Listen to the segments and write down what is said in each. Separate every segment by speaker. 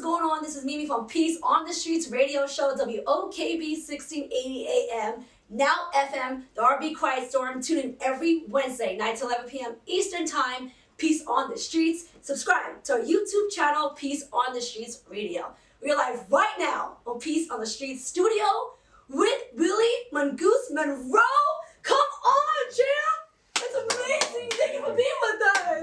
Speaker 1: what's going on? This is Mimi from Peace on the Streets radio show, WOKB 1680 AM, now FM, the RB Quiet Storm. Tune in every Wednesday, 9 to 11 p.m. Eastern Time, Peace on the Streets. Subscribe to our YouTube channel, Peace on the Streets Radio. We are live right now on Peace on the Streets studio with Willie Mongoose Monroe. Come on, champ! That's amazing. Thank you for being with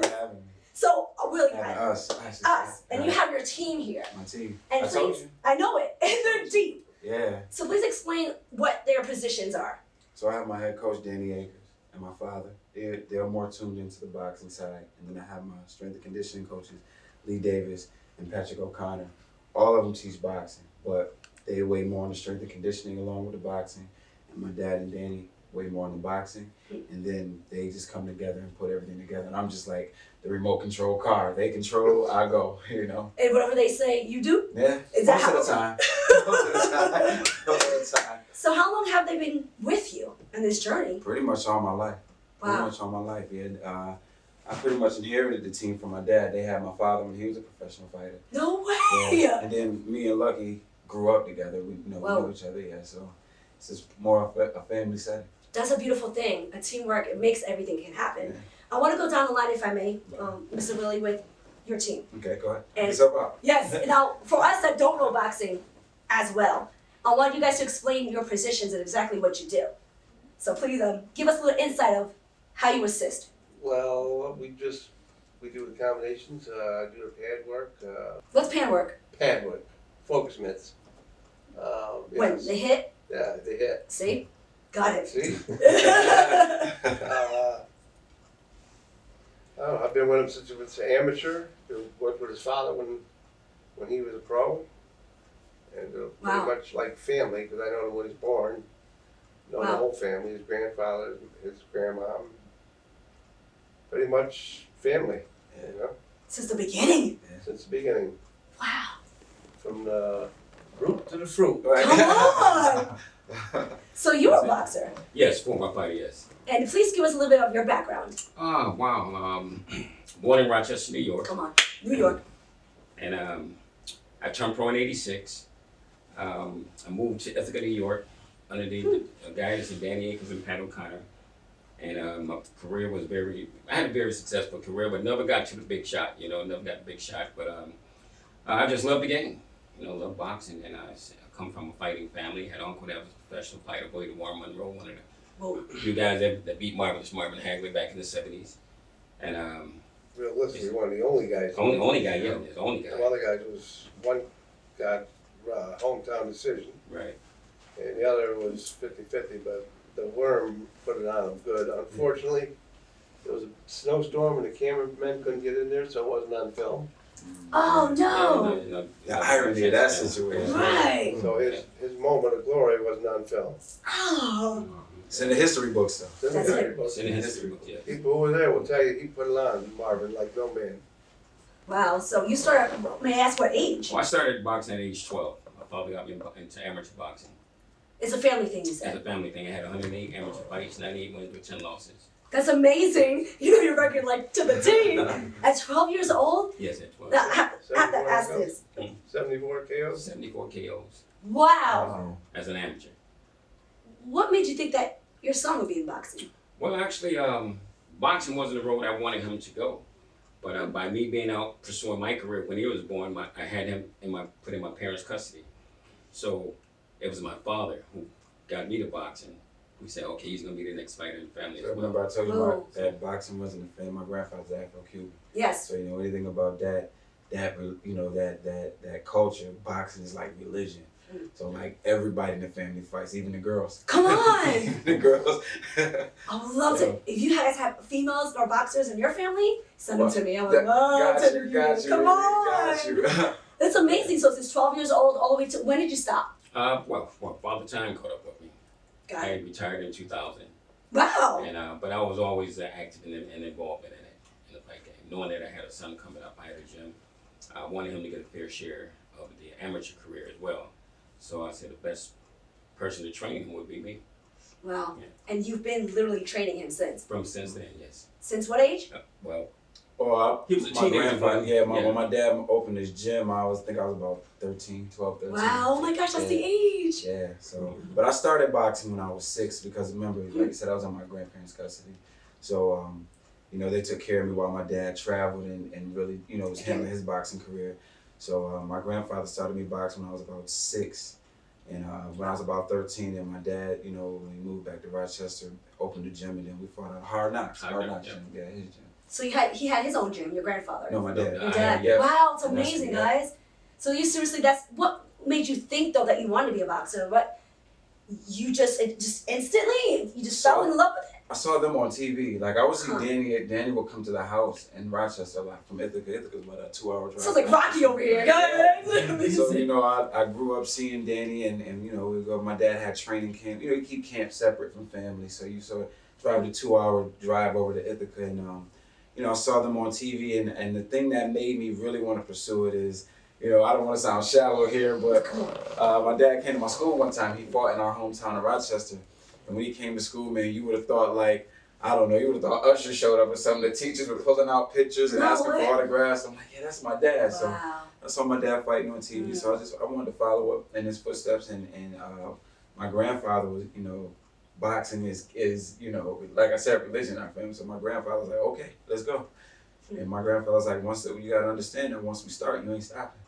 Speaker 1: us. So, Willie, us, and you have your team here.
Speaker 2: My team.
Speaker 1: And
Speaker 2: I told you.
Speaker 1: I know it, and they're deep.
Speaker 2: Yeah.
Speaker 1: So please explain what their positions are.
Speaker 2: So I have my head coach, Danny Akers, and my father. They're more tuned into the boxing side. And then I have my strength and conditioning coaches, Lee Davis and Patrick O'Connor. All of them teach boxing, but they weigh more on the strength and conditioning along with the boxing. And my dad and Danny way more on the boxing. And then they just come together and put everything together. And I'm just like the remote control car. They control, I go, you know.
Speaker 1: And whatever they say, you do?
Speaker 2: Yeah,
Speaker 1: Is
Speaker 2: most of the time. Most of the time.
Speaker 1: So how long have they been with you in this journey?
Speaker 2: Pretty much all my life.
Speaker 1: Wow.
Speaker 2: Pretty much all my life, yeah. I pretty much inherited the team from my dad. They had my father when he was a professional fighter.
Speaker 1: No way!
Speaker 2: Yeah. And then me and Lucky grew up together. We know each other, yeah. So it's just more of a family setting. That's
Speaker 1: a beautiful thing. A teamwork, it makes everything can happen. Yeah. I want to go down the line, if I may, Mr. Willie, with your team.
Speaker 2: Okay, go ahead.
Speaker 1: And
Speaker 2: what's up?
Speaker 1: Yes. Now, for us that don't know boxing as well, I want you guys to explain your positions and exactly what you do. So please give us a little insight of how you assist.
Speaker 3: Well, we do the combinations. I do the pad work.
Speaker 1: What's pad work?
Speaker 3: Pad work. Focus mitts.
Speaker 1: When they hit?
Speaker 3: Yeah, they hit.
Speaker 1: See? Got it.
Speaker 3: See? I've been with him since he was an amateur. He worked with his father when he was a pro. And pretty much like family, because I know him when he was born. Know the whole family, his grandfather, his grandma. Pretty much family, you know?
Speaker 1: Since the beginning?
Speaker 3: Yeah. Since the beginning.
Speaker 1: Wow.
Speaker 3: From the root to the fruit.
Speaker 1: Right? Come on! So you're a boxer?
Speaker 4: Yes, former fighter, yes.
Speaker 1: And please give us a little bit of your background.
Speaker 4: Oh, wow. Born in Rochester, New York.
Speaker 1: Come on, New York.
Speaker 4: And I turned pro in '86. I moved to Ithaca, New York, underneath the guidance of Danny Akers and Pat O'Connor. And my career was I had a very successful career, but never got to the big shot, never got the big shot. But I just loved the game, loved boxing. And I come from a fighting family, had an uncle that was a professional fighter, Juan Monroe, one of the few guys that beat Marvelous Marvin Hagler back in the 70s. And
Speaker 3: realistically, one of the only guys.
Speaker 4: Only guy, yeah, the only guy.
Speaker 3: The other guys was one got hometown decision.
Speaker 4: Right.
Speaker 3: And the other was 50-50, but the worm put it on him good. Unfortunately, there was a snowstorm and the cameramen couldn't get in there, so it wasn't on film.
Speaker 1: Oh no!
Speaker 2: The irony of that situation.
Speaker 1: Right.
Speaker 3: So his moment of glory wasn't on film.
Speaker 1: Oh.
Speaker 2: It's in the history books, though.
Speaker 4: It's in the history books, yeah.
Speaker 3: People who were there will tell you he put it on, Marvin, like no man.
Speaker 1: Wow. So you started. May I ask what age?
Speaker 4: Well, I started boxing at age 12. My father got me into amateur boxing.
Speaker 1: It's a family thing, you said.
Speaker 4: It's a family thing. I had 108 amateur fights, 98 wins with 10 losses.
Speaker 1: That's amazing. You know your record like to the T. At 12 years old?
Speaker 4: Yes, at 12.
Speaker 1: I have to ask this.
Speaker 3: 74 KOs?
Speaker 4: 74 KOs.
Speaker 1: Wow.
Speaker 4: As an amateur.
Speaker 1: What made you think that your son would be in boxing?
Speaker 4: Well, actually, boxing wasn't the road I wanted him to go. But by me being out pursuing my career when he was born, I had him put in my parents' custody. So it was my father who got me to boxing. We said, okay, he's going to be the next fighter in the family as well.
Speaker 2: Remember I told you that boxing wasn't a thing. My grandfather's Afro-Cuban.
Speaker 1: Yes.
Speaker 2: So anything about that culture, boxing is like religion. So like everybody in the family fights, even the girls.
Speaker 1: Come on!
Speaker 2: Even the girls.
Speaker 1: I would love to. If you guys have females or boxers in your family, send them to me. I would love to interview you. Come on! That's amazing. So since 12 years old, all the way to, when did you stop?
Speaker 4: Well, Father Time caught up with me.
Speaker 1: Got
Speaker 4: I
Speaker 1: it.
Speaker 4: retired in 2000.
Speaker 1: Wow!
Speaker 4: And but I was always active and involved in the fight game. Knowing that I had a son coming up, I had a gym. I wanted him to get a fair share of the amateur career as well. So I said the best person to train him would be me.
Speaker 1: Wow. Yeah. And you've been literally training him since?
Speaker 4: Since then, yes.
Speaker 1: Since what age?
Speaker 4: Well,
Speaker 2: Or
Speaker 4: He was a
Speaker 2: my
Speaker 4: teenager.
Speaker 2: grandfather,
Speaker 4: Yeah.
Speaker 2: when my dad opened his gym, I was about 12, 13.
Speaker 1: Wow, oh my gosh, that's the age.
Speaker 2: Yeah, so, but I started boxing when I was 6 because remember, like I said, I was in my grandparents' custody. So, you know, they took care of me while my dad traveled and really, you know, was handling his boxing career. So my grandfather started me boxing when I was about 6. And when I was about 13, and my dad, you know, when he moved back to Rochester, opened the gym, and then we fought at Hard Knocks gym. Yeah, his gym.
Speaker 1: So he had his own gym, your grandfather.
Speaker 2: No, my dad.
Speaker 1: Your dad.
Speaker 2: Yeah.
Speaker 1: Wow, it's amazing, guys. So you seriously, that's what made you think though that you wanted to be a boxer? What you just instantly you just fell in love with it?
Speaker 2: I saw them on TV. Like I would see Danny would come to the house in Rochester, like from Ithaca. Ithaca's about a 2-hour drive.
Speaker 1: Sounds like Rocky over here, guys.
Speaker 2: So you know, I grew up seeing Danny, and you know, we go. My dad had training camp. You know, you keep camp separate from family, so you sort of drive the 2-hour drive over to Ithaca, and you know, I saw them on TV, and the thing that made me really want to pursue it is, you know, I don't want to sound shallow here, but my dad came to my school one time. He fought in our hometown of Rochester. And when he came to school, man, you would have thought like, I don't know, you would have thought Usher showed up or something. The teachers were pulling out pictures and asking for autographs. I'm like, yeah, that's my dad. So I saw my dad fighting on TV. So I wanted to follow up in his footsteps. And my grandfather was, you know, boxing is, you know, like I said, religion in our family. So my grandfather was like, okay, let's go. And my grandfather was like, you got to understand that once we start, you ain't stopping.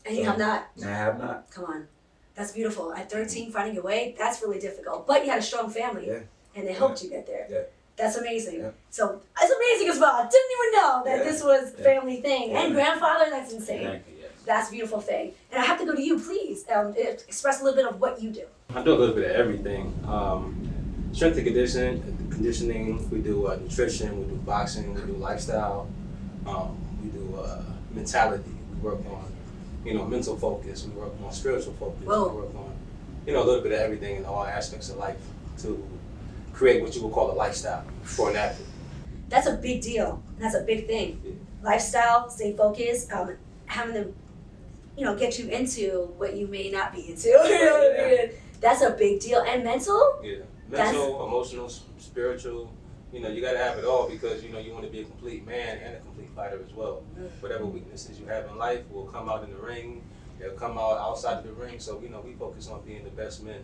Speaker 1: And you have not.
Speaker 2: I have not.
Speaker 1: Come on. That's beautiful. At 13, finding your way, that's really difficult. But you had a strong family, and they helped you get there.
Speaker 2: Yeah.
Speaker 1: That's amazing.
Speaker 2: Yeah.
Speaker 1: So it's amazing as well. I didn't even know that this was family thing.
Speaker 2: Yeah.
Speaker 1: And grandfather, that's insane.
Speaker 4: Exactly, yes.
Speaker 1: That's a beautiful thing. And I have to go to you, please. Express a little bit of what you do.
Speaker 5: I do a little bit of everything. Strength and conditioning. We do nutrition. We do boxing. We do lifestyle. We do mentality. We work on, you know, mental focus. We work on spiritual focus.
Speaker 1: Whoa.
Speaker 5: We work on, you know, a little bit of everything in all aspects of life to create what you would call a lifestyle for an athlete.
Speaker 1: That's a big deal. That's a big thing.
Speaker 5: Yeah.
Speaker 1: Lifestyle, stay focused, having them, you know, get you into what you may not be into. You know what I mean? That's a big deal. And mental?
Speaker 5: Yeah. Mental, emotional, spiritual. You know, you got to have it all because, you know, you want to be a complete man and a complete fighter as well. Whatever weaknesses you have in life will come out in the ring. They'll come out outside of the ring. So, you know, we focus on being the best men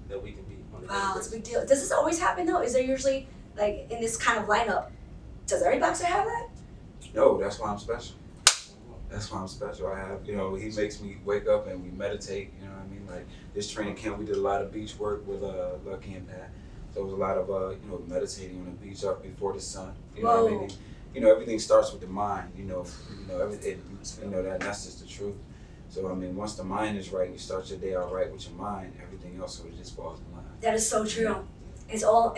Speaker 5: that we can be.
Speaker 1: Wow, it's a big deal. Does this always happen though? Is there usually, like, in this kind of lineup, does every boxer have that?
Speaker 2: No, that's why I'm special. That's why I'm special. I have, you know, he makes me wake up and we meditate, you know what I mean? Like, this training camp, we did a lot of beach work with Lucky and Pat. So it was a lot of, you know, meditating on the beach up before the sun. You know what I mean? And, you know, everything starts with the mind, you know, everything, you know, that's just the truth. So, I mean, once the mind is right and you start your day out right with your mind, everything else sort of just falls in line.
Speaker 1: That is so true. It's all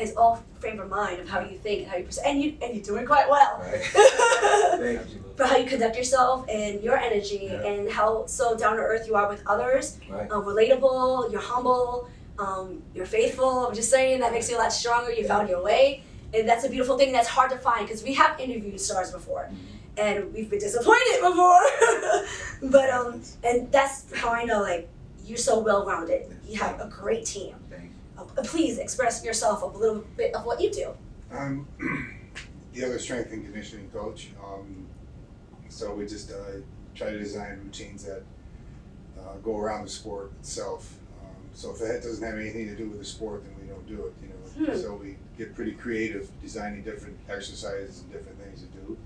Speaker 1: frame of mind of how you think and how you perceive, and you're doing quite well.
Speaker 2: Right. Thank you.
Speaker 1: But how you conduct yourself and your energy and how so down to earth you are with others, relatable, you're humble, you're faithful. I'm just saying that makes you a lot stronger. You found your way, and that's a beautiful thing. That's hard to find because we have interviewed stars before, and we've been disappointed before. But and that's how I know like you're so well rounded. You have a great team. Please express yourself a little bit of what you do.
Speaker 6: I'm the other strength and conditioning coach. So we just try to design routines that go around the sport itself. So if it doesn't have anything to do with the sport, then we don't do it. You know. So we get pretty creative designing different exercises and different things to do.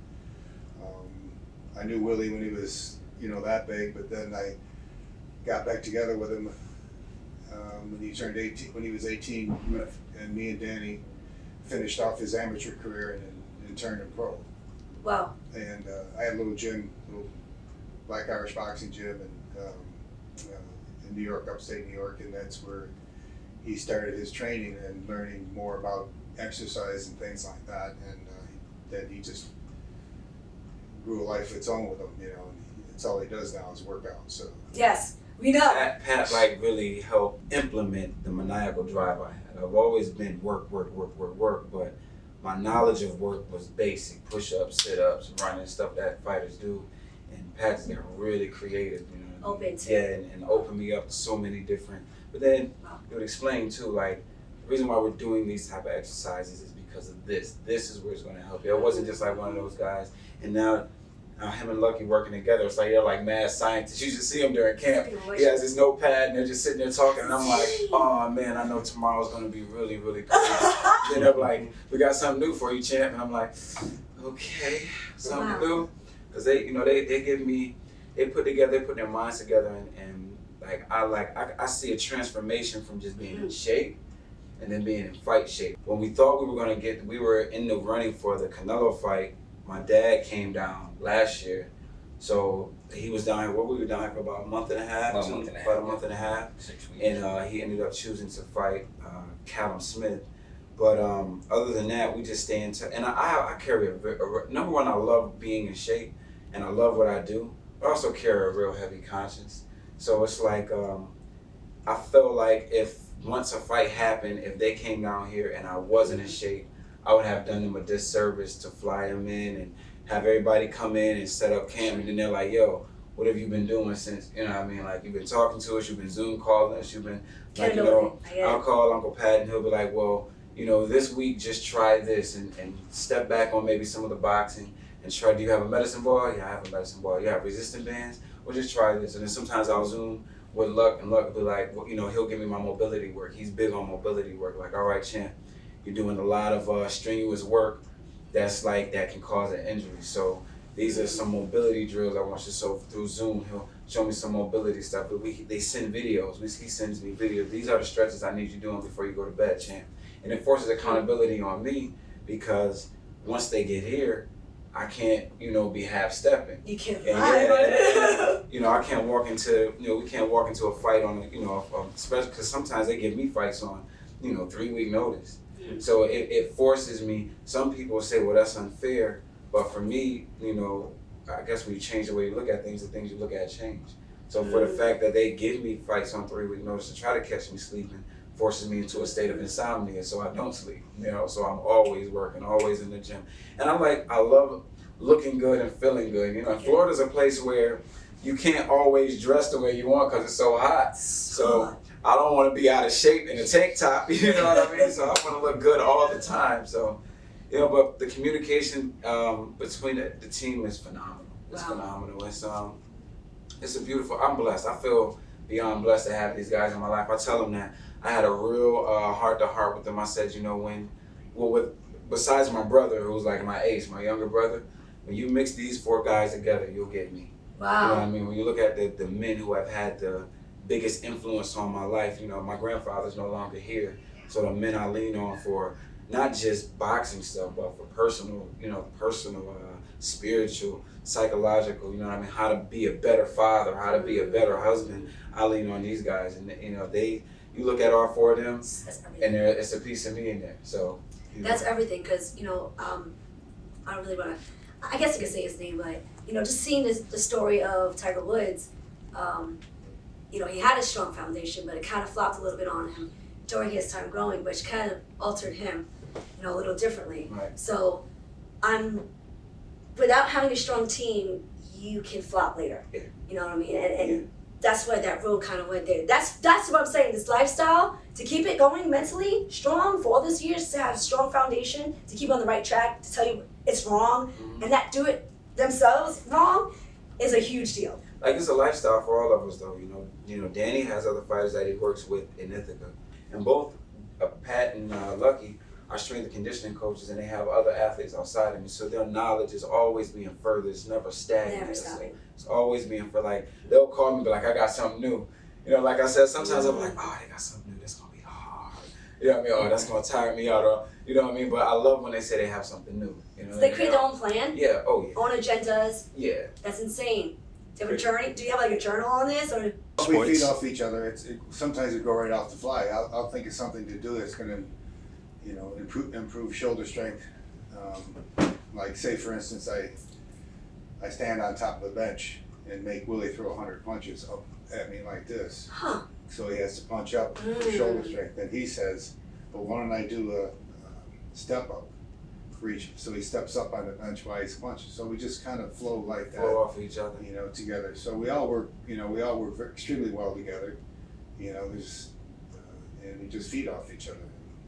Speaker 6: I knew Willie when he was, you know, that big, but then I got back together with him when he turned 18. When he was 18, and me and Danny finished off his amateur career and turned him pro.
Speaker 1: Wow.
Speaker 6: And I had a little gym, little Black Irish boxing gym in New York, upstate New York, and that's where he started his training and learning more about exercise and things like that. And then he just grew a life of its own with him, you know. And that's all he does now is work out. So
Speaker 1: yes, we know.
Speaker 2: Pat like really helped implement the maniacal drive I had. I've always been work, but my knowledge of work was basic, push-ups, sit-ups, running, stuff that fighters do. And Pat's got really creative, you know.
Speaker 1: Open to.
Speaker 2: Yeah, and opened me up to so many different. But then it would explain too, like the reason why we're doing these type of exercises is because of this. This is where it's going to help you. I wasn't just like one of those guys. And now him and Lucky working together, it's like they're like mad scientists. You should see them during camp. He has his notepad and they're just sitting there talking, and I'm like, oh man, I know tomorrow's going to be really, really crazy. Then they're like, we got something new for you, champ. And I'm like, okay, something new. Because they, you know, they give me, they put their minds together, and I see a transformation from just being in shape and then being in fight shape. When we thought we were in the running for the Canelo fight, my dad came down last year. So he was down here, we were down here for about a month and a half.
Speaker 4: 6 weeks.
Speaker 2: And he ended up choosing to fight Callum Smith. But other than that, we just stay in touch. And I carry number one, I love being in shape and I love what I do. But I also carry a real heavy conscience. So it's like, I felt like if once a fight happened, if they came down here and I wasn't in shape, I would have done them a disservice to fly them in and have everybody come in and set up camp. And then they're like, yo, what have you been doing since, you know what I mean? Like, you've been talking to us, you've been Zoom calling us, you've been, like, you know, I'll call Uncle Pat and he'll be like, well, you know, this week just try this and step back on maybe some of the boxing and try, do you have a medicine ball? Yeah, I have a medicine ball. You have resistant bands? Well, just try this. And then sometimes I'll Zoom with Luck, and Luck will be like, well, you know, he'll give me my mobility work. He's big on mobility work. Like, all right, champ, you're doing a lot of strenuous work that can cause an injury. So these are some mobility drills I want you to, so through Zoom, he'll show me some mobility stuff. But they send videos. He sends me videos. These are the stretches I need you doing before you go to bed, champ. And it forces accountability on me, because once they get here, I can't, you know, be half-stepping.
Speaker 1: You can't
Speaker 2: lie. You know, I can't walk into, you know, we can't walk into a fight on, you know, especially because sometimes they give me fights on, you know, 3-week notice. So it forces me. Some people say, well, that's unfair. But for me, you know, I guess when you change the way you look at things, the things you look at change. So for the fact that they give me fights on 3-week notice to try to catch me sleeping, forces me into a state of insomnia, so I don't sleep, you know, so I'm always working, always in the gym. And I love looking good and feeling good, you know. Florida's a place where you can't always dress the way you want because it's so hot. So I don't want to be out of shape in a tank top, you know what I mean? So I want to look good all the time. So, you know, but the communication between the team is phenomenal. It's phenomenal. It's a beautiful, I'm blessed. I feel beyond blessed to have these guys in my life. I tell them that. I had a real heart-to-heart with them. I said, you know, besides my brother, who's like my ace, my younger brother, when you mix these 4 guys together, you'll get me.
Speaker 1: Wow.
Speaker 2: You know what I mean? When you look at the men who have had the biggest influence on my life, you know, my grandfather's no longer here, so the men I lean on for not just boxing stuff, but for personal, spiritual, psychological, you know what I mean, how to be a better father, how to be a better husband, I lean on these guys. And, you know, you look at all 4 of them, and it's a piece of me in there. So
Speaker 1: that's everything, because, you know, I don't really want to, I guess you could say his name, but, you know, just seeing the story of Tiger Woods, you know, he had a strong foundation, but it kind of flopped a little bit on him during his time growing, which kind of altered him, you know, a little differently.
Speaker 2: Right.
Speaker 1: So without having a strong team, you can flop later.
Speaker 2: Yeah.
Speaker 1: You know what I mean? And that's where that road kind of went there. That's what I'm saying. This lifestyle, to keep it going mentally strong for all these years, to have a strong foundation, to keep on the right track, to tell you it's wrong, and not do it themselves wrong, is a huge deal.
Speaker 2: Like, it's a lifestyle for all of us, though. You know, Danny has other fighters that he works with in Ithaca, and both Pat and Lucky are strength and conditioning coaches, and they have other athletes outside of me. So their knowledge is always being further. It's never stagnant.
Speaker 1: Never stopping.
Speaker 2: It's always being for, like, they'll call me and be like, I got something new. You know, like I said, sometimes I'm like, oh, they got something new. That's gonna be hard. You know what I mean? Oh, that's gonna tire me out. Or, you know what I mean? But I love when they say they have something new. You know,
Speaker 1: So they create their own plan,
Speaker 2: Yeah. Oh yeah.
Speaker 1: own agendas.
Speaker 2: Yeah.
Speaker 1: That's insane. Do you have a journey? Do you have like a journal on this, or?
Speaker 6: We feed off each other. Sometimes we go right off the fly. I'll think of something to do that's going to, you know, improve shoulder strength. Like, say for instance, I stand on top of the bench and make Willie throw 100 punches up at me like this.
Speaker 1: Huh.
Speaker 6: So he has to punch up for shoulder strength. Then he says, "Well, why don't I do a step up for each?" So he steps up on the bench while he's punching. So we just kind of flow like that.
Speaker 2: Flow off each other.
Speaker 6: You know, together. So we all work. You know, we all work extremely well together. You know, and we just feed off each other.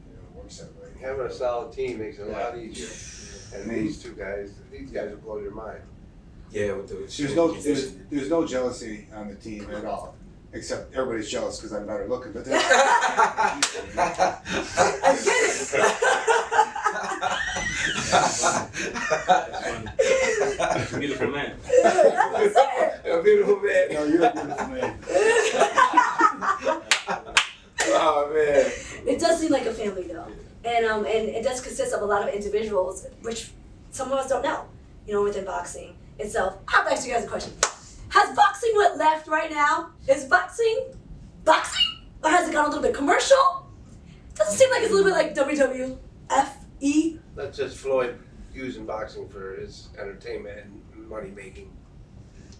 Speaker 6: You know, it works that way.
Speaker 3: having a solid team makes it a lot easier. And these guys will blow your mind.
Speaker 2: Yeah, with the
Speaker 6: there's no jealousy on the team at all, except everybody's jealous because I'm better looking. But that's,
Speaker 1: I get it.
Speaker 5: Beautiful man.
Speaker 1: That's it.
Speaker 2: A beautiful man.
Speaker 6: no, you're a beautiful man.
Speaker 2: Oh man.
Speaker 1: It does seem like a family though, and it does consist of a lot of individuals, which some of us don't know, within boxing itself. I have to ask you guys a question: has boxing went left right now? Is boxing, or has it gone a little bit commercial? Does it seem like it's a little bit like WWFE?
Speaker 3: That's just Floyd using boxing for his entertainment and money making.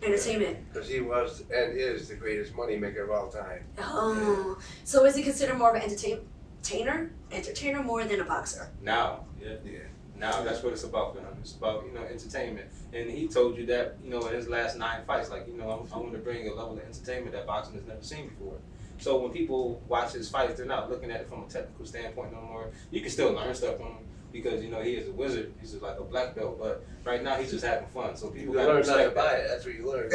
Speaker 1: Entertainment.
Speaker 3: Because he was and is the greatest money maker of all time.
Speaker 1: Oh, so is he considered more of an entertainer more than a boxer?
Speaker 5: Now, yeah. Now that's what it's about for him. It's about, entertainment. And he told you that, in his last 9 fights, like, I want to bring a level of entertainment that boxing has never seen before. So when people watch his fights, they're not looking at it from a technical standpoint no more. You can still learn stuff from him because, he is a wizard. He's just like a black belt. But right now he's just having fun. So people
Speaker 3: You
Speaker 5: got to
Speaker 3: learn not to
Speaker 5: respect
Speaker 3: buy
Speaker 5: that.
Speaker 3: it. That's what you learn.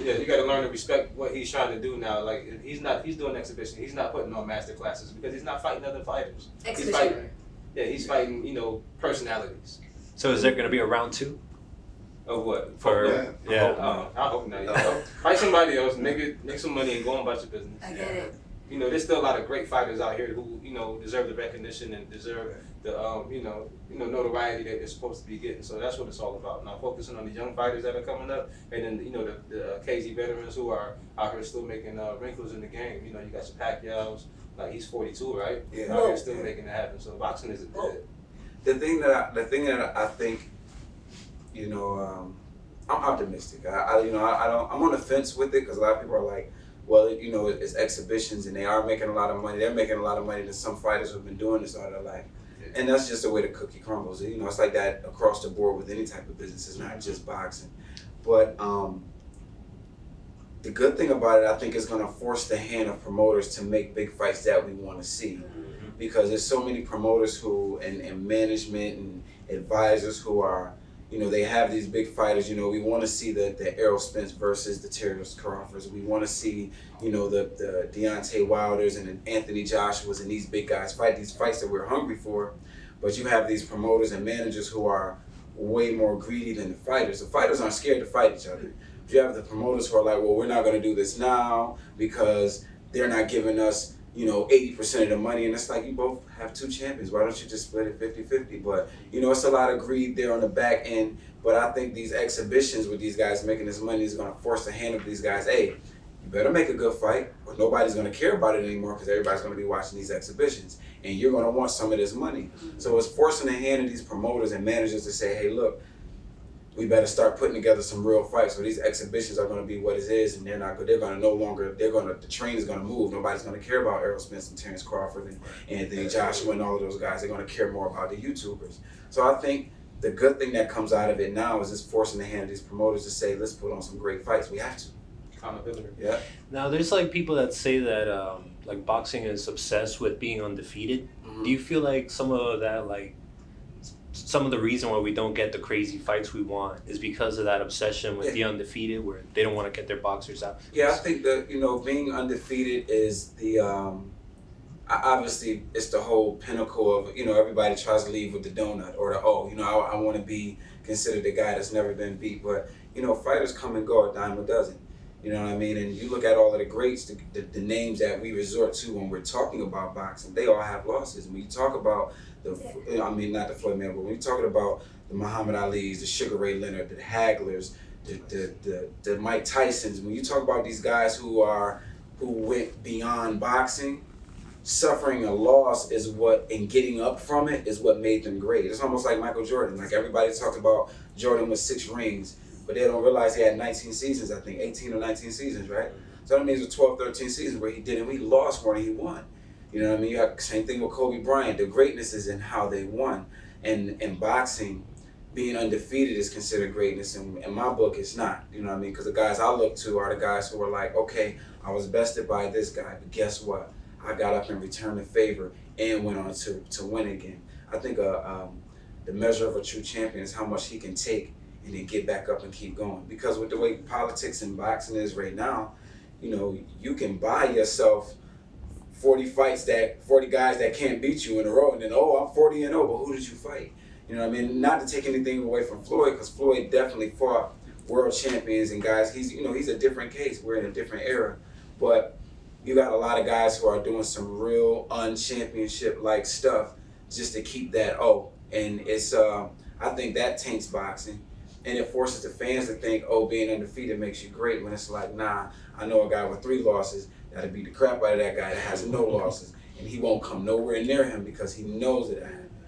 Speaker 5: Yeah, you got to learn to respect what he's trying to do now. Like he's doing exhibition. He's not putting on master classes because he's not fighting other fighters.
Speaker 1: Exhibition.
Speaker 5: He's fighting, personalities.
Speaker 7: So is there going to be a round 2?
Speaker 5: Of what?
Speaker 7: For yeah.
Speaker 5: I hope not. Fight somebody else, make some money, and go on about your business.
Speaker 1: I get it.
Speaker 5: There's still a lot of great fighters out here who, deserve the recognition and deserve the, notoriety that they're supposed to be getting. So that's what it's all about. Now focusing on the young fighters that are coming up, and then, the KZ veterans who are out here still making wrinkles in the game. You got your Pacquiao's, like he's 42, right?
Speaker 2: Yeah.
Speaker 5: Out here still making it happen. So boxing isn't dead.
Speaker 2: The thing that I think, I'm optimistic. I'm on the fence with it because a lot of people are like, well, it's exhibitions and they are making a lot of money. They're making a lot of money than some fighters who've been doing this all their life. And that's just the way the cookie crumbles. It's like that across the board with any type of business. It's not just boxing. But the good thing about it, I think, is going to force the hand of promoters to make big fights that we want to see. Because there's so many promoters who, and management and advisors who are, they have these big fighters. We want to see the Errol Spence versus the Terrence Crawfords. We want to see, the Deontay Wilders and the Anthony Joshuas and these big guys fight these fights that we're hungry for. But you have these promoters and managers who are way more greedy than the fighters. The fighters aren't scared to fight each other. You have the promoters who are like, well, we're not going to do this now because they're not giving us 80% of the money, and it's like you both have 2 champions. Why don't you just split it 50-50? But it's a lot of greed there on the back end. But I think these exhibitions with these guys making this money is going to force the hand of these guys. Hey, you better make a good fight, or nobody's going to care about it anymore because everybody's going to be watching these exhibitions, and you're going to want some of this money. So it's forcing the hand of these promoters and managers to say, hey, look, we better start putting together some real fights. So these exhibitions are going to be what it is, and the train is going to move. Nobody's going to care about Errol Spence and Terrence Crawford and Anthony Joshua and all of those guys. They're going to care more about the YouTubers. So I think the good thing that comes out of it now is just forcing the hand of these promoters to say, let's put on some great fights. We have to.
Speaker 5: Accountability.
Speaker 2: Yeah.
Speaker 7: Now there's like people that say that like boxing is obsessed with being undefeated.
Speaker 2: Mm-hmm.
Speaker 7: Do you feel like some of the reason why we don't get the crazy fights we want is because of that obsession with the undefeated, where they don't want to get their boxers out?
Speaker 2: Yeah, I think that being undefeated is the obviously it's the whole pinnacle of everybody tries to leave with the donut or I want to be considered the guy that's never been beat. But fighters come and go a dime a dozen. You know what I mean? And you look at all of the greats, the names that we resort to when we're talking about boxing, they all have losses. When you talk about not the Floyd Mayweather, but when you're talking about the Muhammad Ali's, the Sugar Ray Leonard, the Haglers, the Mike Tysons, when you talk about these guys who went beyond boxing, suffering a loss and getting up from it is what made them great. It's almost like Michael Jordan. Like everybody talks about Jordan with 6 rings, but they don't realize he had 19 seasons, I think, 18 or 19 seasons, right? So that means it was 12, 13 seasons where he lost more than he won. You know what I mean? You have the same thing with Kobe Bryant. The greatness is in how they won. And in boxing, being undefeated is considered greatness. And in my book, it's not. You know what I mean? Because the guys I look to are the guys who are like, okay, I was bested by this guy, but guess what? I got up and returned the favor and went on to win again. I think the measure of a true champion is how much he can take and then get back up and keep going. Because with the way politics and boxing is right now, you know, you can buy yourself 40 guys that can't beat you in a row, and then, oh, I'm 40-0, but who did you fight? You know what I mean? Not to take anything away from Floyd, because Floyd definitely fought world champions and guys. He's a different case. We're in a different era, but you got a lot of guys who are doing some real unchampionship-like stuff just to keep that and it's I think that taints boxing, and it forces the fans to think, oh, being undefeated makes you great, when it's like, nah, I know a guy with 3 losses that'll beat the crap out of that guy that has no losses, and he won't come nowhere near him because he knows it.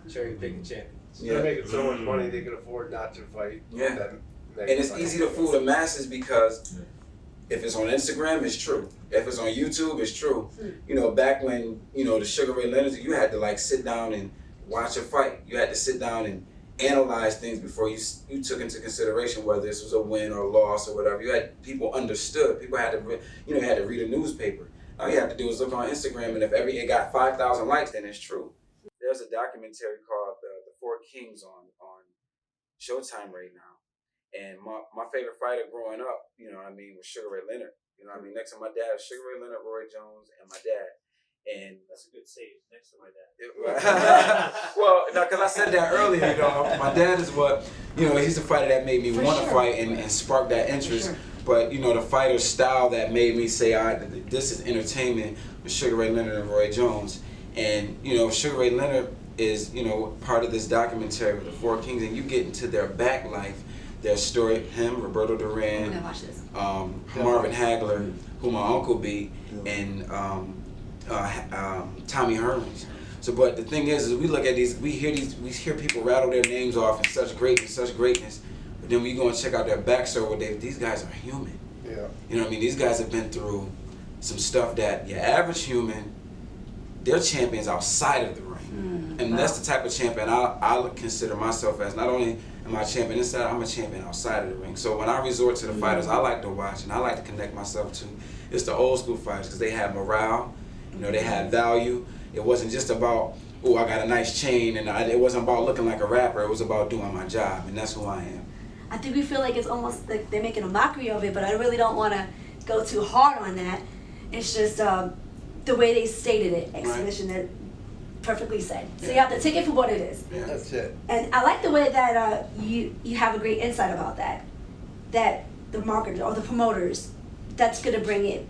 Speaker 5: Cherry picking champions.
Speaker 2: Yeah.
Speaker 3: They're making so much money they can afford not to fight.
Speaker 2: Yeah. And it's easy to fool the masses because if it's on Instagram, it's true. If it's on YouTube, it's true. You know, back when, you know, the Sugar Ray Leonard, you had to like sit down and watch a fight. You had to sit down and analyze things before you took into consideration whether this was a win or a loss or whatever. You had people understood. People had to, you had to read a newspaper. All you have to do is look on Instagram, and if it got 5,000 likes, then it's true. There's a documentary called The Four Kings on Showtime right now. And my favorite fighter growing up, you know what I mean, was Sugar Ray Leonard. You know what I mean? Next to my dad, Sugar Ray Leonard, Roy Jones, and my dad. And
Speaker 7: That's a good save. Next to my dad.
Speaker 2: Well, no, because I said that earlier, you know, my dad is what, you know, he's the fighter that made me want to fight and spark that interest. But, you know, the fighter style that made me say, all right, this is entertainment with Sugar Ray Leonard and Roy Jones. And, you know, Sugar Ray Leonard is, you know, part of this documentary with the Four Kings, and you get into their back life, their story, him, Roberto Duran, Marvin Hagler, who my uncle beat, and Tommy Hearns. So, but the thing is we look at these, we hear people rattle their names off in such greatness, but then we go and check out their backstory. These guys are human.
Speaker 3: Yeah.
Speaker 2: You know what I mean? These guys have been through some stuff that your average human, they're champions outside of the ring. And that's the type of champion I consider myself as. Not only am I a champion inside, I'm a champion outside of the ring. So when I resort to the fighters I like to watch and I like to connect myself to, it's the old school fighters, because they had morale, you know, they had value. It wasn't just about, oh, I got a nice chain, and it wasn't about looking like a rapper. It was about doing my job, and that's who I am.
Speaker 1: I think we feel like it's almost like they're making a mockery of it, but I really don't want to go too hard on that. It's just the way they stated it, exhibition, that perfectly said. So you have to take it for what it is.
Speaker 2: Yeah.
Speaker 3: That's it.
Speaker 1: And I like the way that you have a great insight about that. That the marketers or the promoters, that's going to bring it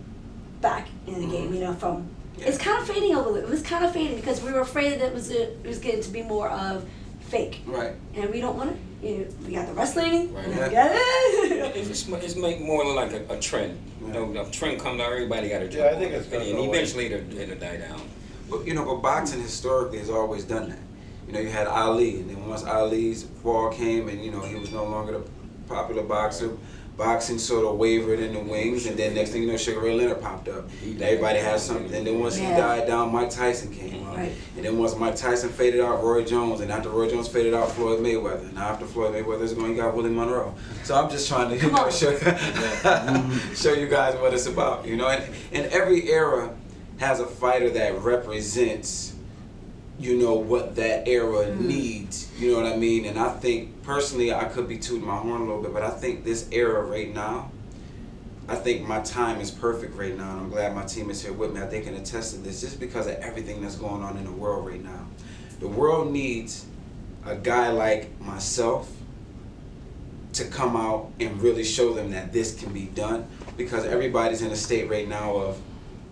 Speaker 1: back in the game. You know, from it's kind of fading a little. It was kind of fading because we were afraid that it was getting to be more of fake.
Speaker 2: Right.
Speaker 1: And we don't want to. You know, we got the wrestling.
Speaker 4: Right.
Speaker 1: We got it.
Speaker 4: It's make more like a trend. You know, a trend comes out, everybody got to jump.
Speaker 3: Yeah, I think it's gonna
Speaker 4: and
Speaker 3: go
Speaker 4: eventually it'll die down.
Speaker 2: But, you know, but boxing historically has always done that. You know, you had Ali, and then once Ali's fall came and, you know, he was no longer the popular boxer, boxing sort of wavered in the wings, and then next thing you know, Sugar Ray Leonard popped up. Everybody had something. And then once he died down, Mike Tyson came up.
Speaker 1: Right.
Speaker 2: And then once Mike Tyson faded out, Roy Jones, and after Roy Jones faded out, Floyd Mayweather. And after Floyd Mayweather's going, you got Willie Monroe. So I'm just trying to, you know, show you guys what it's about, you know. And every era has a fighter that represents, you know, what that era needs, you know what I mean? And I think, personally, I could be tooting my horn a little bit, but I think this era right now, I think my time is perfect right now, and I'm glad my team is here with me. I think they can attest to this, just because of everything that's going on in the world right now. The world needs a guy like myself to come out and really show them that this can be done, because everybody's in a state right now of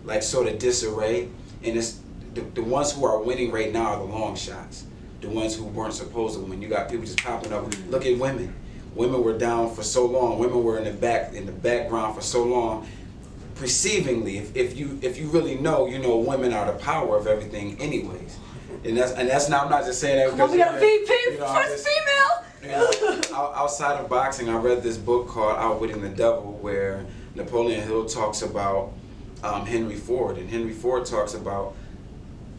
Speaker 2: like sort of disarray, and it's the ones who are winning right now are the long shots, the ones who weren't supposed to win. You got people just popping up. Look at women. Women were down for so long. Women were in the background for so long. Perceivingly, if you really know, you know, women are the power of everything, anyways. And that's not. I'm not just saying that because
Speaker 1: we got a VP,
Speaker 2: you know,
Speaker 1: first female.
Speaker 2: You know, outside of boxing, I read this book called Outwitting the Devil, where Napoleon Hill talks about Henry Ford, and Henry Ford talks about,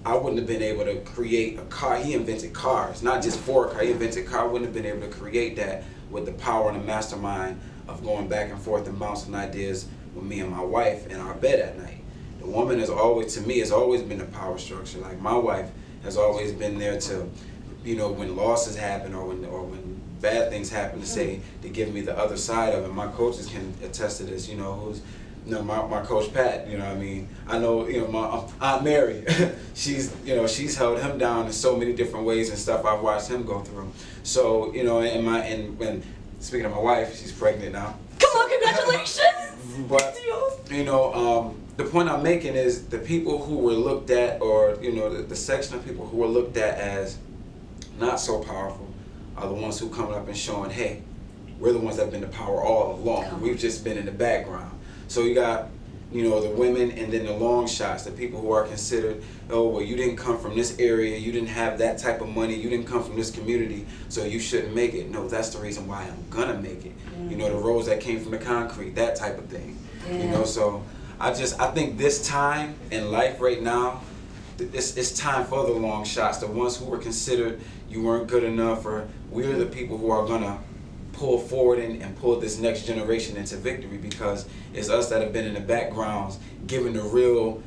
Speaker 2: I wouldn't have been able to create a car. He invented cars, not just Ford car. He invented car. I wouldn't have been able to create that with the power and the mastermind of going back and forth and bouncing ideas with me and my wife in our bed at night. the woman has always, to me, has always been the power structure. Like my wife has always been there to, you know, when losses happen or when bad things happen, to say, to give me the other side of it. My coaches can attest to this, you know, who's, you know, my coach Pat, you know what I mean? I know, you know, my Aunt Mary, she's, you know, she's held him down in so many different ways and stuff I've watched him go through. So, you know, and when, speaking of my wife, she's pregnant now.
Speaker 1: Come on, congratulations!
Speaker 2: But, you know, the point I'm making is the people who were looked at, or, you know, the section of people who were looked at as not so powerful are the ones who come up and showing, hey, we're the ones that have been the power all along. We've just been in the background. So you got, you know, the women and then the long shots, the people who are considered, oh, well, you didn't come from this area, you didn't have that type of money, you didn't come from this community, so you shouldn't make it. No, that's the reason why I'm gonna make it. You know, the roads that came from the concrete, that type of thing. You know, so I think this time in life right now, it's time for the long shots, the ones who were considered you weren't good enough, or we're the people who are gonna pull forward and pull this next generation into victory, because it's us that have been in the backgrounds giving the real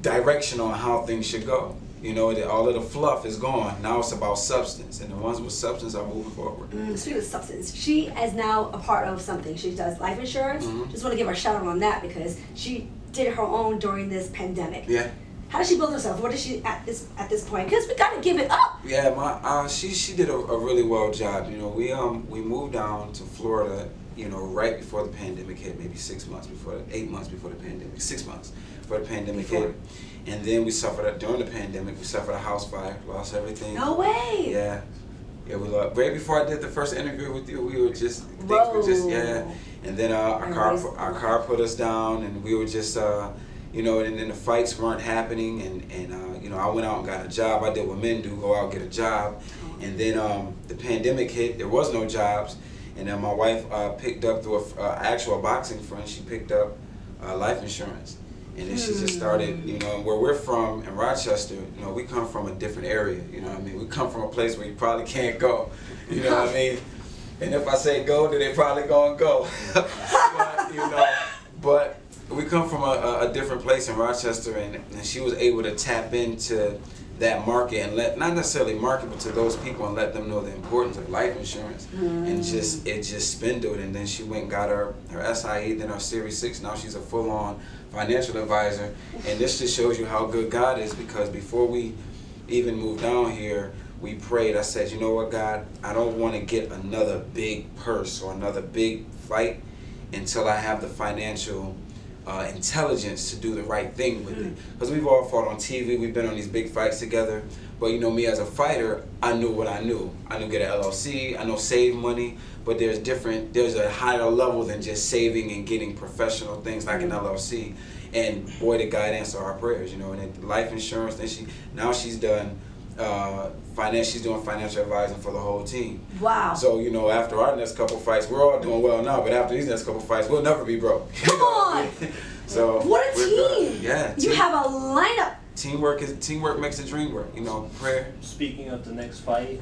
Speaker 2: direction on how things should go. You know, all of the fluff is gone. Now it's about substance, and the ones with substance are moving forward.
Speaker 1: Speaking of substance, she is now a part of something. She does life insurance. Just want to give her a shout out on that, because she did her own during this pandemic.
Speaker 2: Yeah.
Speaker 1: How does she build herself? What is she at this point? Because we gotta give it up.
Speaker 2: Yeah, she did a really well job. You know, we moved down to Florida, you know, right before the pandemic hit, maybe 8 months before the pandemic, 6 months before the pandemic hit. And then we suffered, during the pandemic, we suffered a house fire, lost everything.
Speaker 1: No way.
Speaker 2: Yeah, we lost. Right before I did the first interview with you, we were just, things were just, And then our car put us down, and we were just, you know, and then the fights weren't happening, and you know, I went out and got a job. I did what men do, go out and get a job. And then the pandemic hit, there was no jobs, and then my wife picked up through an actual boxing friend, she picked up life insurance. And then she just started, you know, where we're from in Rochester, you know, we come from a different area, you know what I mean? We come from a place where you probably can't go, you know what I mean? And if I say go, then they probably gonna go. But, you know, but we come from a different place in Rochester, and she was able to tap into that market and not necessarily market, but to those people, and let them know the importance of life insurance. And it just spindled, and then she went and got her SIE, then her Series 6. Now she's a full-on financial advisor. And this just shows you how good God is, because before we even moved down here, we prayed. I said, you know what, God, I don't want to get another big purse or another big fight until I have the financial intelligence to do the right thing with it. Because we've all fought on TV, we've been on these big fights together, but you know, me as a fighter, I knew what I knew. I knew get an LLC, I know save money, but there's a higher level than just saving and getting professional things like an LLC. And boy, did God answer our prayers, you know. And then life insurance, then she's done she's doing financial advising for the whole team.
Speaker 1: Wow.
Speaker 2: So, you know, after our next couple fights, we're all doing well now, but after these next couple fights, we'll never be broke.
Speaker 1: Come on!
Speaker 2: So
Speaker 1: what a team!
Speaker 2: Good. Yeah.
Speaker 1: You have a lineup.
Speaker 2: Teamwork makes the dream work, you know, prayer.
Speaker 7: Speaking of the next fight,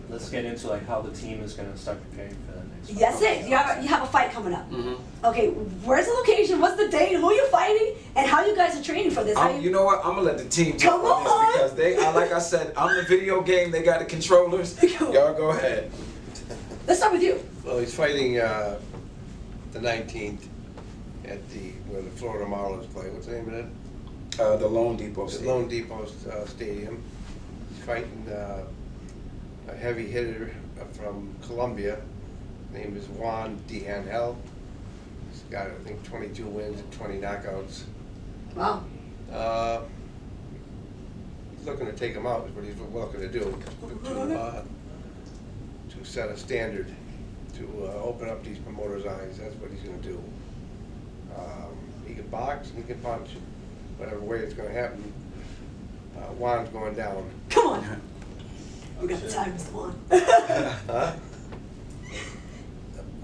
Speaker 7: let's get into like how the team is gonna start preparing for that next fight.
Speaker 1: That's it. You have a fight coming up. Okay, where's the location? What's the date? Who are you fighting? And how you guys are training for this?
Speaker 2: You know what? I'm gonna let the team
Speaker 1: Come
Speaker 2: talk on
Speaker 1: on.
Speaker 2: this, because like I said, I'm the video game. They got the controllers. Y'all go ahead.
Speaker 1: Let's start with you.
Speaker 3: Well, he's fighting the 19th at where the Florida Marlins play. What's the name of it?
Speaker 2: The Lone Depot Stadium.
Speaker 3: The Lone Depot Stadium. He's fighting a heavy hitter from Colombia. His name is Juan. He's got, I think, 22 wins and 20 knockouts.
Speaker 1: Wow.
Speaker 3: He's looking to take him out, is what he's looking to do, to set a standard, to open up these promoters' eyes. That's what he's going to do. He can box and he can punch. Whatever way it's going to happen, Juan's going down.
Speaker 1: Come on. We got the time, Mr. Juan.
Speaker 3: Huh?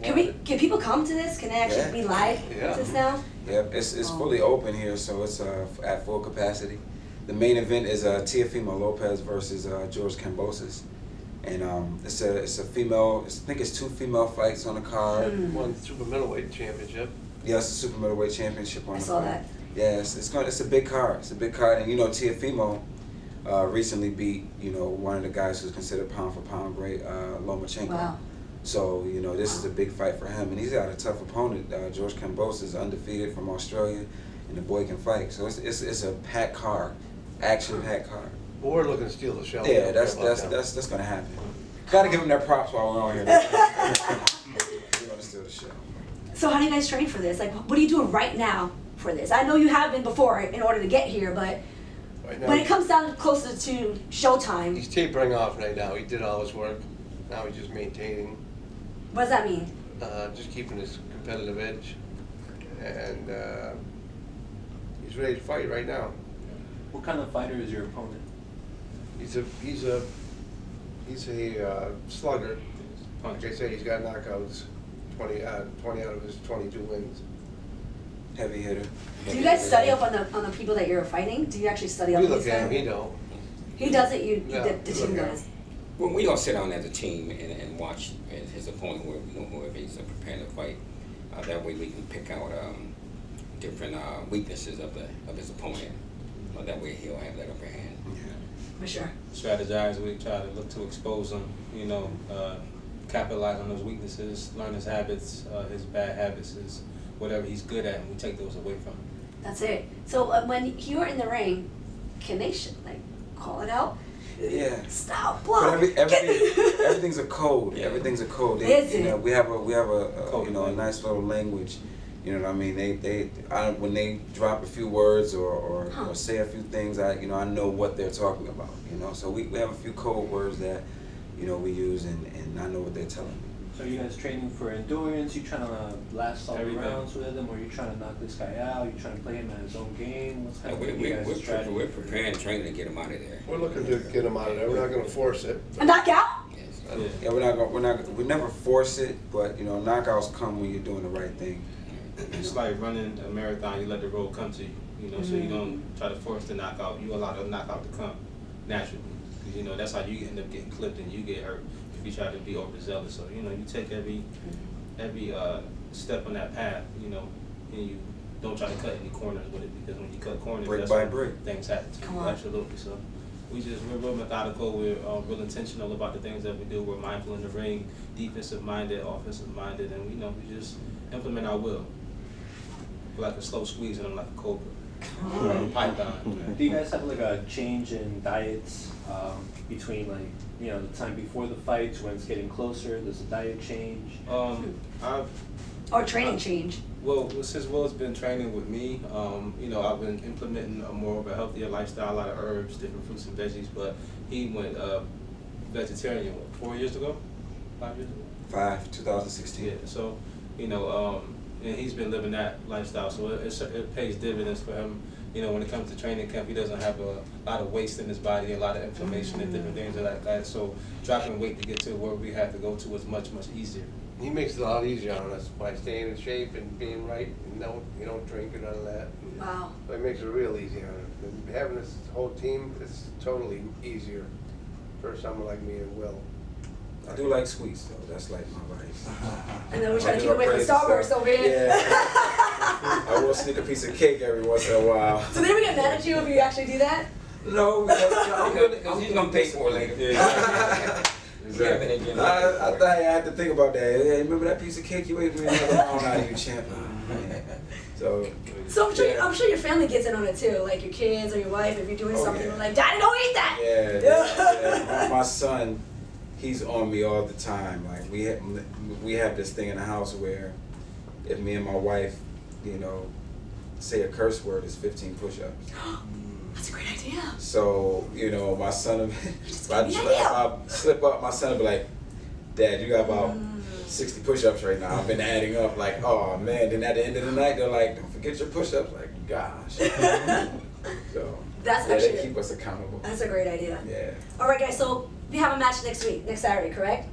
Speaker 1: Can people come to this? Can they actually be live to this now?
Speaker 2: Yeah, it's fully open here, so it's at full capacity. The main event is Teofimo Lopez versus George Kambosos, and it's a female. I think it's 2 female fights on the card.
Speaker 3: Won the super middleweight championship.
Speaker 2: Yeah, it's a super middleweight championship on
Speaker 1: I
Speaker 2: the
Speaker 1: saw
Speaker 2: fight.
Speaker 1: that.
Speaker 2: Yeah, it's a big card. It's a big card, and you know, Teofimo recently beat, you know, one of the guys who's considered pound for pound great, Lomachenko.
Speaker 1: Wow.
Speaker 2: So, you know, this is a big fight for him, and he's got a tough opponent. George Kambosos is undefeated from Australia, and the boy can fight. So it's a packed card, action-packed card.
Speaker 3: Well, we're looking to steal the show.
Speaker 2: Yeah, that's gonna happen. Gotta give him their props while we're on here. We're gonna steal the show.
Speaker 1: So how do you guys train for this? Like, what are you doing right now for this? I know you have been before in order to get here, but
Speaker 3: Right now,
Speaker 1: when it comes down closer to showtime,
Speaker 3: he's tapering off right now. He did all his work. Now he's just maintaining,
Speaker 1: what does that mean?
Speaker 3: just keeping his competitive edge, and he's ready to fight right now.
Speaker 7: What kind of fighter is your opponent?
Speaker 3: He's a slugger. Like I say, he's got knockouts, 20 out of his 22 wins.
Speaker 2: Heavy hitter.
Speaker 1: Do you guys study up on the people that you're fighting? Do you actually study up
Speaker 3: We
Speaker 1: on these
Speaker 3: look at him,
Speaker 1: guys?
Speaker 3: he don't.
Speaker 1: He does it. You
Speaker 3: Yeah,
Speaker 1: the
Speaker 3: we
Speaker 1: team
Speaker 3: look at
Speaker 1: does.
Speaker 3: him.
Speaker 4: Well, we don't sit down as a team and watch his opponent, whoever he's preparing to fight. That way we can pick out different weaknesses of his opponent. That way he'll have that upper hand.
Speaker 1: For sure.
Speaker 5: Strategize. We try to look to expose him. You know, capitalize on those weaknesses, learn his habits, his bad habits, his whatever he's good at, and we take those away from him.
Speaker 1: That's it. So when you're in the ring, can they call it out?
Speaker 2: Yeah.
Speaker 1: Stop,
Speaker 2: But
Speaker 1: block.
Speaker 2: everything's a code.
Speaker 4: Yeah.
Speaker 2: Everything's a code.
Speaker 1: Is
Speaker 2: You know,
Speaker 1: it?
Speaker 2: we have a
Speaker 5: Code
Speaker 2: you know, a
Speaker 5: language.
Speaker 2: nice little language. You know what I mean? When they drop a few words or say a few things, I know what they're talking about. You know, so we have a few code words that, you know, we use, and I know what they're telling me.
Speaker 7: So are you guys training for endurance? You trying to last all the
Speaker 5: Everything.
Speaker 7: rounds with him, or you trying to knock this guy out? You trying to play him at his own game? What's kind of you guys' strategy?
Speaker 4: We're preparing, training to get him out of there.
Speaker 3: We're looking to get him out of there. We're not going to force it.
Speaker 1: A knockout?
Speaker 4: Yes.
Speaker 5: Yeah.
Speaker 2: Yeah, we never force it, but you know, knockouts come when you're doing the right thing.
Speaker 5: It's like running a marathon. You let the road come to you. You know, so you don't try to force the knockout. You allow the knockout to come naturally. Because you know that's how you end up getting clipped and you get hurt if you try to be overzealous. So you know, you take every step on that path. You know, and you don't try to cut any corners with it, because when you cut corners,
Speaker 2: Brick
Speaker 5: that's
Speaker 2: by
Speaker 5: when
Speaker 2: brick.
Speaker 5: things happen to
Speaker 1: Come
Speaker 5: you.
Speaker 1: on.
Speaker 5: Absolutely. So we're real methodical. We're real intentional about the things that we do. We're mindful in the ring, defensive minded, offensive minded, and we just implement our will. Like a slow squeeze and I'm like a cobra. Or a python.
Speaker 7: Do you guys have like a change in diets between the time before the fights, when it's getting closer? Does the diet change?
Speaker 1: Or training change?
Speaker 5: Well, since Will's been training with me, I've been implementing a more of a healthier lifestyle, a lot of herbs, different fruits and veggies. But he went vegetarian 4 years ago, 5 years ago.
Speaker 2: 2016.
Speaker 5: Yeah. So, and he's been living that lifestyle, so it pays dividends for him. You know, when it comes to training camp, he doesn't have a lot of waste in his body, a lot of inflammation and different things like that. So dropping weight to get to where we have to go to is much easier.
Speaker 3: He makes it a lot easier on us by staying in shape and being right, and you don't drink and none of that.
Speaker 1: Wow.
Speaker 3: So it makes it real easy on him. And having this whole team is totally easier for someone like me and Will.
Speaker 2: I do like sweets though. That's like my vice.
Speaker 1: And then we're trying to
Speaker 2: I
Speaker 1: keep
Speaker 2: do
Speaker 1: away from
Speaker 2: crazy
Speaker 1: Starburst
Speaker 2: stuff.
Speaker 1: over here.
Speaker 2: Yeah. I will sneak a piece of cake every once in a while.
Speaker 1: So they ever get mad at you if you actually do that?
Speaker 2: No, because
Speaker 4: He's gonna pay for it later.
Speaker 2: Exactly. I thought I had to think about that. Hey, remember that piece of cake you ate? Me another pound out of you, champ. So
Speaker 1: I'm sure your family gets in on it too, like your kids or your wife. If you're doing
Speaker 2: Oh,
Speaker 1: something,
Speaker 2: yeah.
Speaker 1: they're like, "Daddy, don't eat that."
Speaker 2: yeah. My son, he's on me all the time. Like we have this thing in the house where if me and my wife, say a curse word, it's 15 push-ups.
Speaker 1: That's a great idea.
Speaker 2: So, my son, if
Speaker 1: give me an idea.
Speaker 2: I slip up, my son will be like, Dad, you got about 60 push-ups right now. I've been adding up, like, oh man. Then at the end of the night, they're like, don't forget your push-ups. Like, gosh. So,
Speaker 1: That's
Speaker 2: they
Speaker 1: actually
Speaker 2: keep us accountable.
Speaker 1: that's a great idea.
Speaker 2: Yeah.
Speaker 1: All right, guys. So we have a match next Saturday, correct?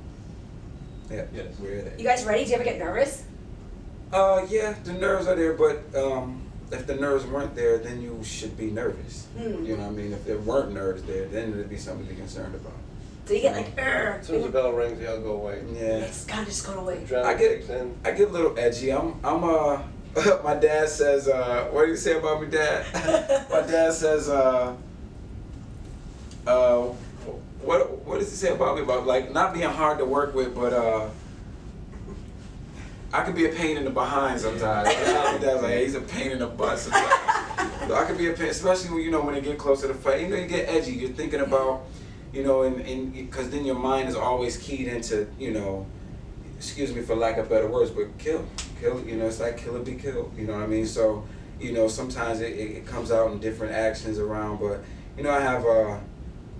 Speaker 2: Yeah.
Speaker 5: Yes.
Speaker 2: We're there.
Speaker 1: You guys ready? Do you ever get nervous?
Speaker 2: Yeah, the nerves are there, but if the nerves weren't there, then you should be nervous. You know what I mean? If there weren't nerves there, then it'd be something to be concerned about.
Speaker 1: So you get like,
Speaker 3: As soon as the bell rings, they'll go away.
Speaker 2: Yeah.
Speaker 1: it's gotta just go away.
Speaker 3: Adrenaline
Speaker 2: I get-
Speaker 3: kicks in.
Speaker 2: I get a little edgy. I'm My dad says, what do you say about me, Dad? My dad says, what does he say about me? About like not being hard to work with, but I could be a pain in the behind sometimes. My dad's like, hey, he's a pain in the butt sometimes. So I could be a pain, especially when, you know, when it get closer to the fight. You know, you get edgy. You're thinking about, you know, and because then your mind is always keyed into, you know, excuse me for lack of better words, but kill, you know, it's like kill or be killed, you know what I mean? So, you know, sometimes it comes out in different actions around, but, you know, I have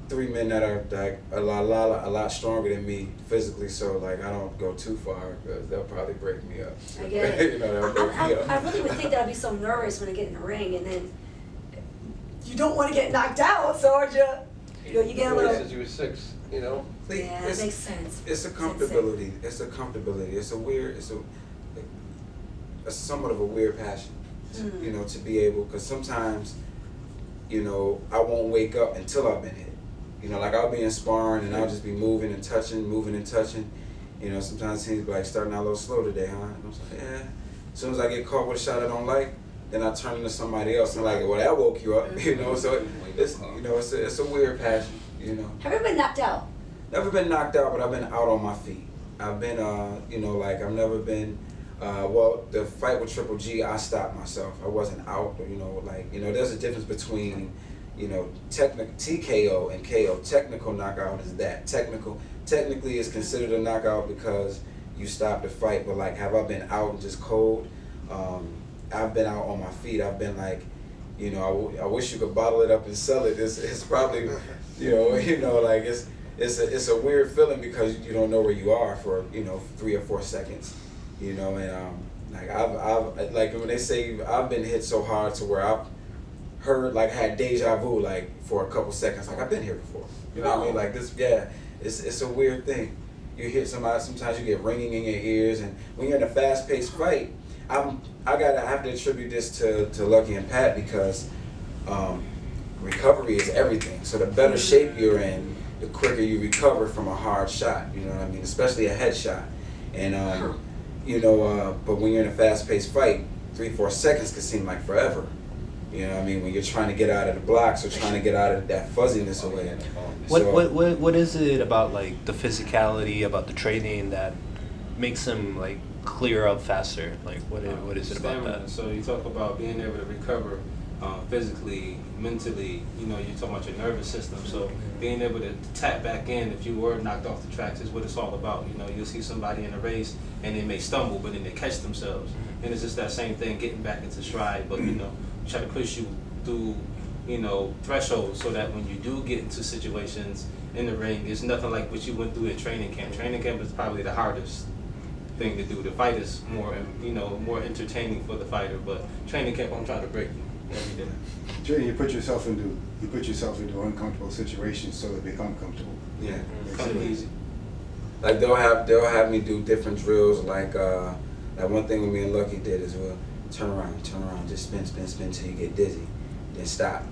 Speaker 2: 3 men that are like a lot stronger than me physically, so like I don't go too far because they'll probably break me up.
Speaker 1: I get it.
Speaker 2: You know, they'll break me up.
Speaker 1: I really would think that I'd be so nervous when I get in the ring, and then you don't want to get knocked out, so you know, you get a little.
Speaker 3: Since you were 6, you know.
Speaker 1: Yeah, that makes sense.
Speaker 2: It's a comfortability. It's a comfortability. It's somewhat of a weird passion, you know, to be able, because sometimes, you know, I won't wake up until I've been hit. You know, like I'll be in sparring and I'll just be moving and touching. You know, sometimes it seems like starting out a little slow today, huh? And I'm like, yeah. As soon as I get caught with a shot I don't like, then I turn into somebody else and like, well, that woke you up, you know. So it's, you know, it's a weird passion, you know.
Speaker 1: Have you ever been knocked out?
Speaker 2: Never been knocked out, but I've been out on my feet. I've been, you know, like I've never been. Well, the fight with Triple G, I stopped myself. I wasn't out, you know, like, you know, there's a difference between, you know, TKO and KO. Technical knockout is that. Technically is considered a knockout because you stopped the fight, but like, have I been out and just cold? I've been out on my feet. I've been like, you know, I wish you could bottle it up and sell it. It's probably, you know, like it's a weird feeling because you don't know where you are for, you know, 3 or 4 seconds. You know, and like I've like when they say I've been hit so hard to where I've heard like had deja vu like for a couple seconds, like I've been here before. You know what I mean? Like this, yeah. It's a weird thing. You hit somebody, sometimes you get ringing in your ears, and when you're in a fast-paced fight, I have to attribute this to Lucky and Pat because recovery is everything. So the better shape you're in, the quicker you recover from a hard shot. You know what I mean? Especially a headshot, and. You know, but when you're in a fast-paced fight, 3-4 seconds can seem like forever. You know what I mean? When you're trying to get out of the blocks or trying to get out of that fuzziness away.
Speaker 7: What is it about like the physicality, about the training that makes them like clear up faster? Like what is it about that?
Speaker 5: So you talk about being able to recover physically, mentally, you know, you're talking about your nervous system. So being able to tap back in if you were knocked off the tracks is what it's all about. You know, you'll see somebody in a race and they may stumble, but then they catch themselves. And it's just that same thing, getting back into stride, but, you know, try to push you through, you know, thresholds so that when you do get into situations in the ring, it's nothing like what you went through at training camp. Training camp is probably the hardest thing to do. The fight is more, you know, more entertaining for the fighter, but training camp, I'm trying to break you every day.
Speaker 6: Trey, you put yourself into uncomfortable situations so they become comfortable.
Speaker 2: Yeah,
Speaker 5: Come easy.
Speaker 2: like they'll have me do different drills. Like that one thing me and Lucky did is we'll turn around, just spin till you get dizzy, then stop.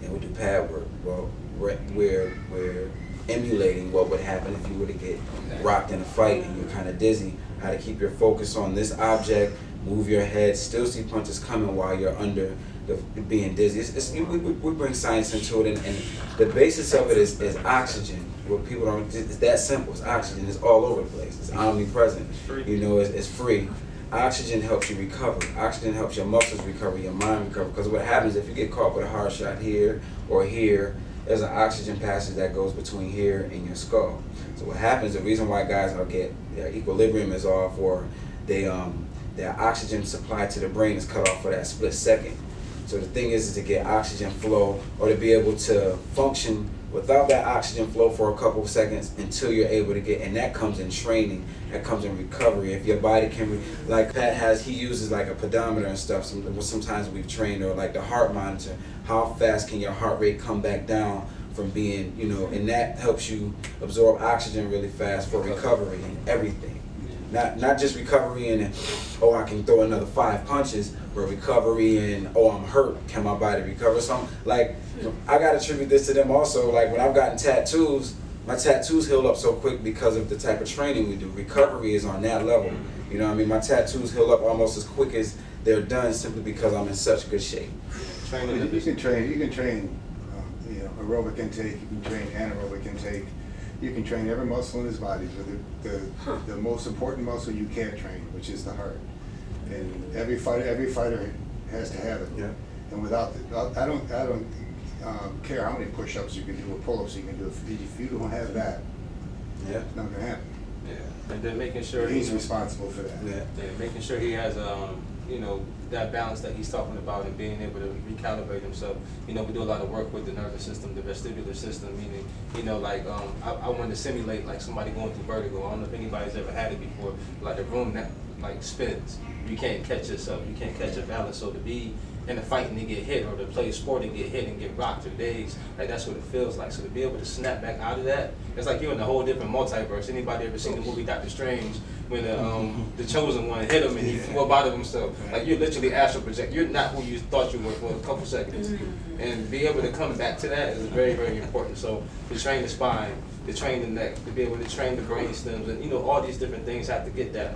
Speaker 2: And we'll do pad work. Well, we're emulating what would happen if you were to get rocked in a fight and you're kind of dizzy. How to keep your focus on this object, move your head, still see punches coming while you're under being dizzy. We bring science into it, and the basis of it is oxygen. What people don't, it's that simple. It's oxygen. It's all over the place. It's omnipresent. You know, it's free. Oxygen helps you recover. Oxygen helps your muscles recover, your mind recover. Because what happens if you get caught with a hard shot here or here, there's an oxygen passage that goes between here and your skull. So what happens, the reason why guys get their equilibrium is off, or their oxygen supply to the brain is cut off for that split second. So the thing is to get oxygen flow, or to be able to function without that oxygen flow for a couple of seconds until you're able to get, and that comes in training, that comes in recovery. If your body can, like Pat has, he uses like a pedometer and stuff, sometimes we've trained, or like the heart monitor, how fast can your heart rate come back down from being, you know, and that helps you absorb oxygen really fast for recovery and everything. Not just recovery in, oh, I can throw another 5 punches, but recovery in, oh, I'm hurt, can my body recover? So like, I gotta attribute this to them also. Like when I've gotten tattoos, my tattoos heal up so quick because of the type of training we do. Recovery is on that level. You know what I mean? My tattoos heal up almost as quick as they're done simply because I'm in such good shape.
Speaker 5: Training
Speaker 6: You can train, you know, aerobic intake. You can train anaerobic intake. You can train every muscle in his body, but the most important muscle you can't train, which is the heart. And every fighter has to have it.
Speaker 2: Yeah.
Speaker 6: And without I don't care how many push-ups you can do or pull-ups you can do. If you don't have that,
Speaker 2: Yeah.
Speaker 6: it's not gonna happen.
Speaker 5: Yeah, and then making sure
Speaker 6: He's responsible for that.
Speaker 2: Yeah.
Speaker 5: Yeah, making sure he has you know, that balance that he's talking about and being able to recalibrate himself. You know, we do a lot of work with the nervous system, the vestibular system, meaning, you know, like I wanted to simulate like somebody going through vertigo. I don't know if anybody's ever had it before, like the room that like spins. You can't catch yourself, you can't catch your balance. So to be in a fight and to get hit, or to play a sport and get hit and get rocked for days, like that's what it feels like. So to be able to snap back out of that, it's like you're in a whole different multiverse. Anybody ever seen the movie Doctor Strange when the chosen one hit him and he flew up out of himself? Like you're literally astral project. You're not who you thought you were for a couple seconds, and be able to come back to that is very, very important. So to train the spine, to train the neck, to be able to train the brain stems, and you know all these different things have to get that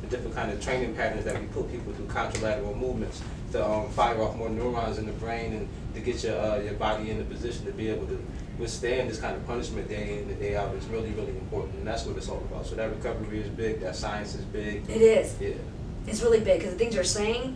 Speaker 5: the different kind of training patterns that we put people through, contralateral movements, to fire off more neurons in the brain and to get your body in the position to be able to withstand this kind of punishment day in and day out is really, really important, and that's what it's all about. So that recovery is big, that science is big.
Speaker 1: It is.
Speaker 5: Yeah.
Speaker 1: It's really big because the things you're saying,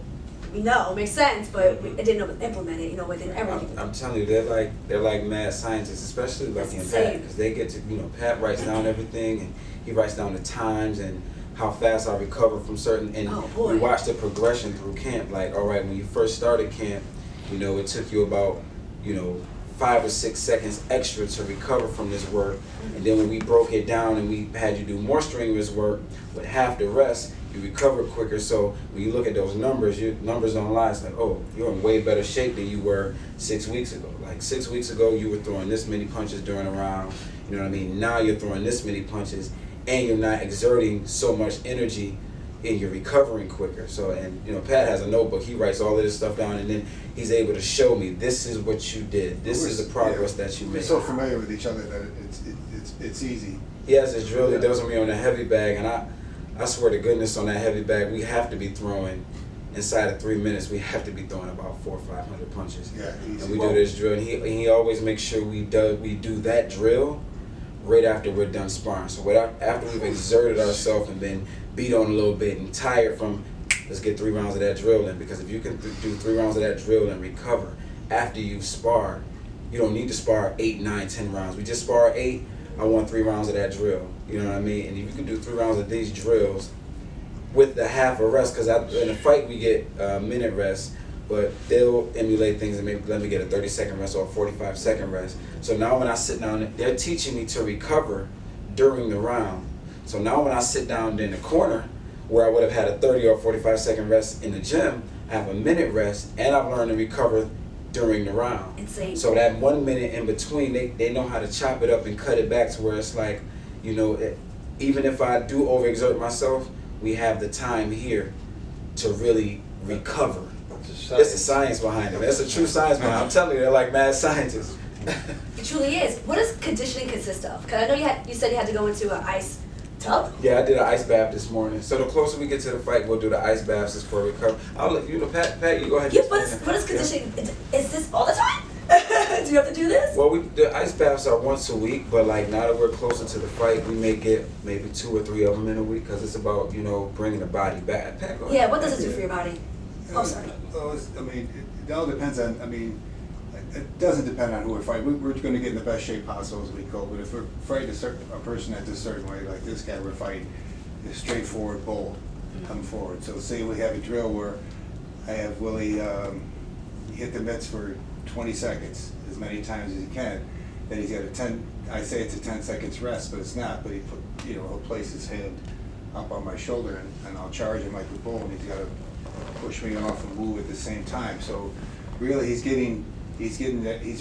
Speaker 1: we know, makes sense, but I didn't know implement it, you know, within everything.
Speaker 2: I'm telling you, they're like mad scientists, especially like in
Speaker 1: insane.
Speaker 2: Pat, because they get to, you know, Pat writes down everything, and he writes down the times and how fast I recover from certain, and
Speaker 1: Oh, boy.
Speaker 2: we watch the progression through camp. Like, all right, when you first started camp, you know, it took you about, you know, 5 or 6 seconds extra to recover from this work, and then when we broke it down and we had you do more strenuous work with half the rest, you recover quicker. So when you look at those numbers, your numbers don't lie. It's like, oh, you're in way better shape than you were 6 weeks ago. Like 6 weeks ago, you were throwing this many punches during a round. You know what I mean? Now you're throwing this many punches, and you're not exerting so much energy, and you're recovering quicker. So, and you know, Pat has a notebook. He writes all of this stuff down, and then he's able to show me, this is what you did. This is the progress that you
Speaker 6: We're
Speaker 2: made.
Speaker 6: so familiar with each other that it's easy.
Speaker 2: He has his drill. He does with me on the heavy bag, and I swear to goodness, on that heavy bag, we have to be throwing, inside of 3 minutes, we have to be throwing about 400 or 500 punches.
Speaker 6: Yeah, easy.
Speaker 2: And we do this drill, and he always makes sure we do that drill right after we're done sparring. So after we've exerted ourselves and been beat on a little bit and tired from, let's get 3 rounds of that drill in, because if you can do 3 rounds of that drill and recover after you've sparred, you don't need to spar 8, 9, 10 rounds. We just spar 8, I want 3 rounds of that drill. You know what I mean? And if you can do 3 rounds of these drills with the half a rest, because in a fight we get a minute rest, but they'll emulate things and maybe let me get a 30-second rest or a 45-second rest. So now when I sit down, they're teaching me to recover during the round. So now when I sit down in the corner, where I would have had a 30 or 45-second rest in the gym, I have a minute rest, and I've learned to recover during the round.
Speaker 1: Insane.
Speaker 2: So that 1 minute in between, they know how to chop it up and cut it back to where it's like, you know, even if I do overexert myself, we have the time here to really recover. There's a science behind it. There's a true science behind it. I'm telling you, they're like mad scientists.
Speaker 1: It truly is. What does conditioning consist of? Because I know you said you had to go into an ice tub.
Speaker 2: Yeah, I did an ice bath this morning. So the closer we get to the fight, we'll do the ice baths just for recovery. I'll let you know, Pat, you go ahead.
Speaker 1: Yeah, what is conditioning? Is this all the time? Do you have to do this?
Speaker 2: Well, the ice baths are once a week, but like now that we're closer to the fight, we may get maybe 2 or 3 of them in a week, because it's about, you know, bringing the body back. Pat, go ahead.
Speaker 1: Yeah, what does it do for your body? Oh, sorry.
Speaker 6: I mean, it all depends on, I mean, it doesn't depend on who we're fighting. We're going to get in the best shape possible as we go, but if we're fighting a person that's a certain way, like this guy we're fighting, a straightforward bull, come forward. So say we have a drill where I have Willie hit the mitts for 20 seconds, as many times as he can, then he's got I say it's a 10 seconds rest, but it's not, but he'll place his hand up on my shoulder and I'll charge him like a bull, and he's got to push me off and move at the same time. So really he's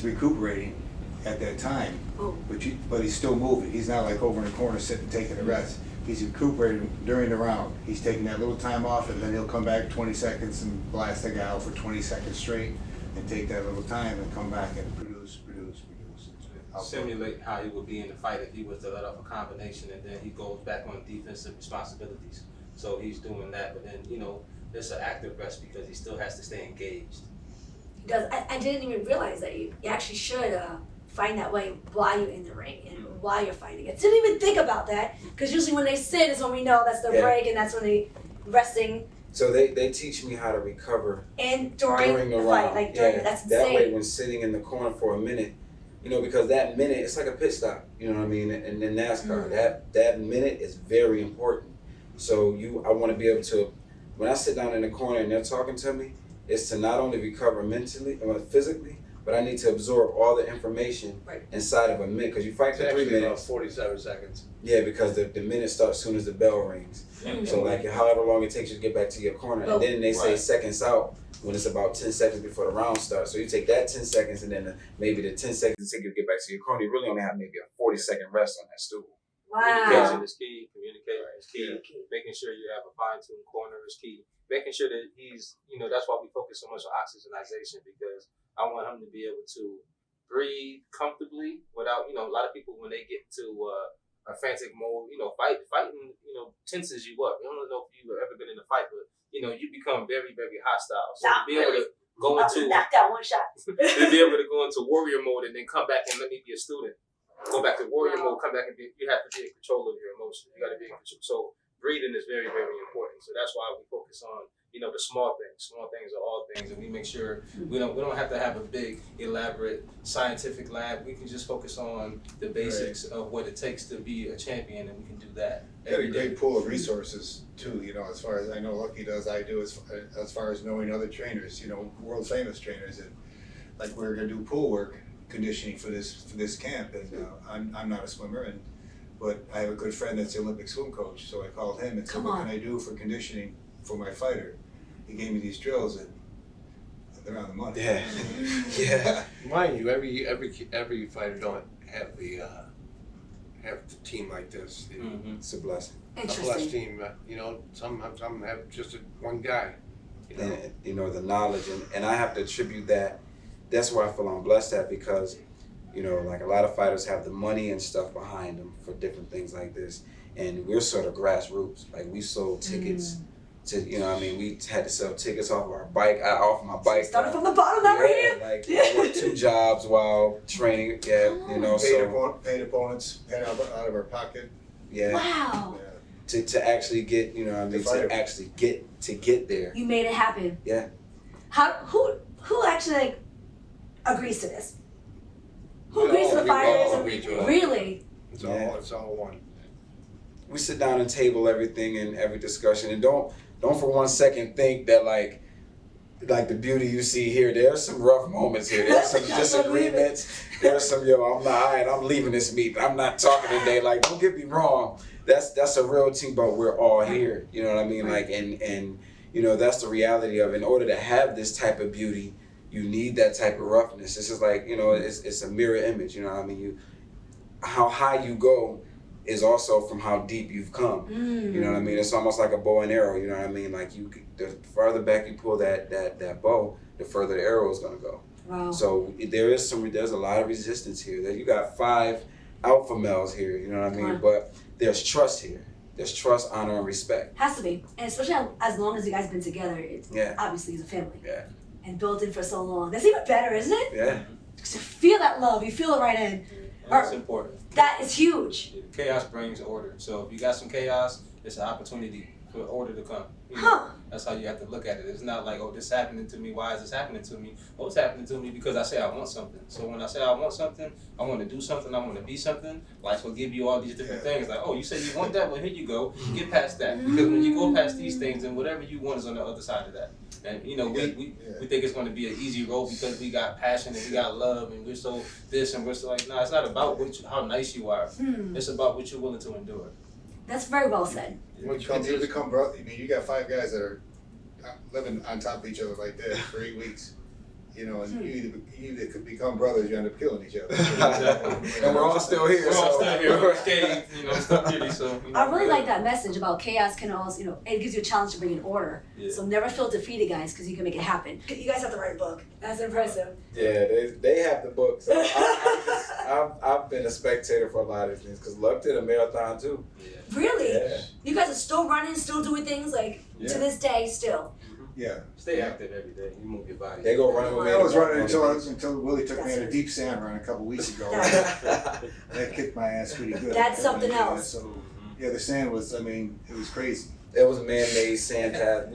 Speaker 6: recuperating at that time, but he's still moving. He's not like over in the corner sitting taking a rest. He's recuperating during the round. He's taking that little time off, and then he'll come back 20 seconds and blast the guy out for 20 seconds straight, and take that little time and come back and produce.
Speaker 5: Simulate how he would be in the fight if he was to let off a combination, and then he goes back on defensive responsibilities. So he's doing that, but then, you know, it's an active rest because he still has to stay engaged.
Speaker 1: He does. I didn't even realize that you actually should find that way while you're in the ring and while you're fighting it. Didn't even think about that, because usually when they sit is when we know that's their break and that's when they resting.
Speaker 2: So they teach me how to recover
Speaker 1: and during the fight, like during that's insane.
Speaker 2: That way, when sitting in the corner for a minute, you know, because that minute it's like a pit stop. You know what I mean? And in NASCAR, that minute is very important. So I want to be able to, when I sit down in the corner and they're talking to me, is to not only recover mentally or physically, but I need to absorb all the information inside of a minute. Because you fight for 3 minutes.
Speaker 3: About 47 seconds.
Speaker 2: Yeah, because the minute starts as soon as the bell rings. So like however long it takes you to get back to your corner. And then they say seconds out when it's about 10 seconds before the round starts. So you take that 10 seconds and then maybe the 10 seconds to take you to get back to your corner. You really only have maybe a 40-second rest on that stool.
Speaker 5: Communication is key. Communication is key. Making sure you have a fine-tuned corner is key. Making sure that he's, you know, that's why we focus so much on oxygenization, because I want him to be able to breathe comfortably without, you know, a lot of people when they get to a frantic mode, you know, fighting, you know, tenses you up. I don't know if you've ever been in a fight, but, you know, you become very, very hostile. So to be able to go into
Speaker 1: knock that one shot.
Speaker 5: to be able to go into warrior mode and then come back and let me be a student. Go back to warrior mode, come back and you have to be in control of your emotions. You got to be in control. So breathing is very, very important. So that's why we focus on, you know, the small things. Small things are all things, and we make sure we don't have to have a big, elaborate scientific lab. We can just focus on the basics of what it takes to be a champion, and we can do that.
Speaker 6: Got a great pool of resources too. You know, as far as I know, Lucky does. I do as far as knowing other trainers. You know, world famous trainers, and like we're gonna do pool work conditioning for this camp, and I'm not a swimmer, but I have a good friend that's the Olympic swim coach, so I called him and said, what can I do for conditioning for my fighter? He gave me these drills, and they're on the money.
Speaker 2: Yeah.
Speaker 3: Mind you, every fighter don't have the team like this.
Speaker 2: It's a blessing.
Speaker 3: A blessed team. You know, some have just one guy. You know?
Speaker 2: And, you know, the knowledge, and I have to attribute that. That's why I feel I'm blessed at, because, you know, like a lot of fighters have the money and stuff behind them for different things like this, and we're sort of grassroots. Like we sold tickets to, you know, I mean, we had to sell tickets off of our bike. Off my bike.
Speaker 1: Started from the bottom, right here.
Speaker 2: Like I worked 2 jobs while training. You know,
Speaker 6: paid opponents, paid out of our pocket.
Speaker 1: Wow.
Speaker 2: To actually get, you know, what I mean, to actually get there.
Speaker 1: You made it happen.
Speaker 2: Yeah.
Speaker 1: Who actually agrees to this? Who agrees to the fighters? Really?
Speaker 3: It's all one.
Speaker 2: We sit down and table everything in every discussion, and don't for one second think that like the beauty you see here. There's some rough moments here. There's some disagreements. There's some I'm leaving this meet. I'm not talking today. Like, don't get me wrong. That's a real team, but we're all here. You know what I mean? Like, and you know, that's the reality of it. In order to have this type of beauty, you need that type of roughness. It's just like, you know, it's a mirror image. You know what I mean? How high you go is also from how deep you've come. You know what I mean? It's almost like a bow and arrow. You know what I mean? Like the farther back you pull that bow, the further the arrow is gonna go.
Speaker 1: Wow.
Speaker 2: So there's a lot of resistance here. That you got 5 alpha males here. You know what I mean? But there's trust here. There's trust, honor, and respect.
Speaker 1: Has to be, and especially as long as you guys been together, it's obviously it's a family.
Speaker 2: Yeah.
Speaker 1: And built in for so long. That's even better, isn't it?
Speaker 2: Yeah.
Speaker 1: To feel that love, you feel it right in.
Speaker 5: That's important.
Speaker 1: That is huge.
Speaker 5: Chaos brings order. So if you got some chaos, it's an opportunity for order to come. You know, that's how you have to look at it. It's not like, oh, this is happening to me. Why is this happening to me? Oh, it's happening to me because I say I want something. So when I say I want something, I want to do something, I want to be something. Life will give you all these different things. Like, oh, you say you want that? Well, here you go. Get past that. Because when you go past these things, then whatever you want is on the other side of that. And, you know, we think it's going to be an easy road because we got passion and we got love and we're so this and we're so like, nah, it's not about how nice you are. It's about what you're willing to endure.
Speaker 1: That's very well said.
Speaker 6: When you become brother, I mean, you got 5 guys that are living on top of each other like that for 8 weeks. You know, and you either could become brothers, you end up killing each other.
Speaker 2: And we're all still here.
Speaker 5: We're all still here. We're skating, you know, still pretty, so. You know,
Speaker 1: I really like that message about chaos can also, you know, it gives you a challenge to bring in order. Yeah. So never feel defeated, guys, because you can make it happen. You guys have to write a book. That's impressive.
Speaker 2: Yeah, they have the book. So I've been a spectator for a lot of things, because Luck did a marathon too.
Speaker 1: Yeah. Really? Yeah. You guys are still running, still doing things like to this day still.
Speaker 6: Yeah.
Speaker 5: Stay active every day. You move your body.
Speaker 2: They go running with me.
Speaker 6: I was running until Willie took me
Speaker 1: That's
Speaker 6: on a
Speaker 1: right.
Speaker 6: deep sand run a couple weeks ago.
Speaker 1: That's-
Speaker 6: That kicked my ass pretty good.
Speaker 1: That's something
Speaker 6: Yeah,
Speaker 1: else.
Speaker 6: So yeah, the sand was. I mean, it was crazy.
Speaker 2: It was a man-made sand path.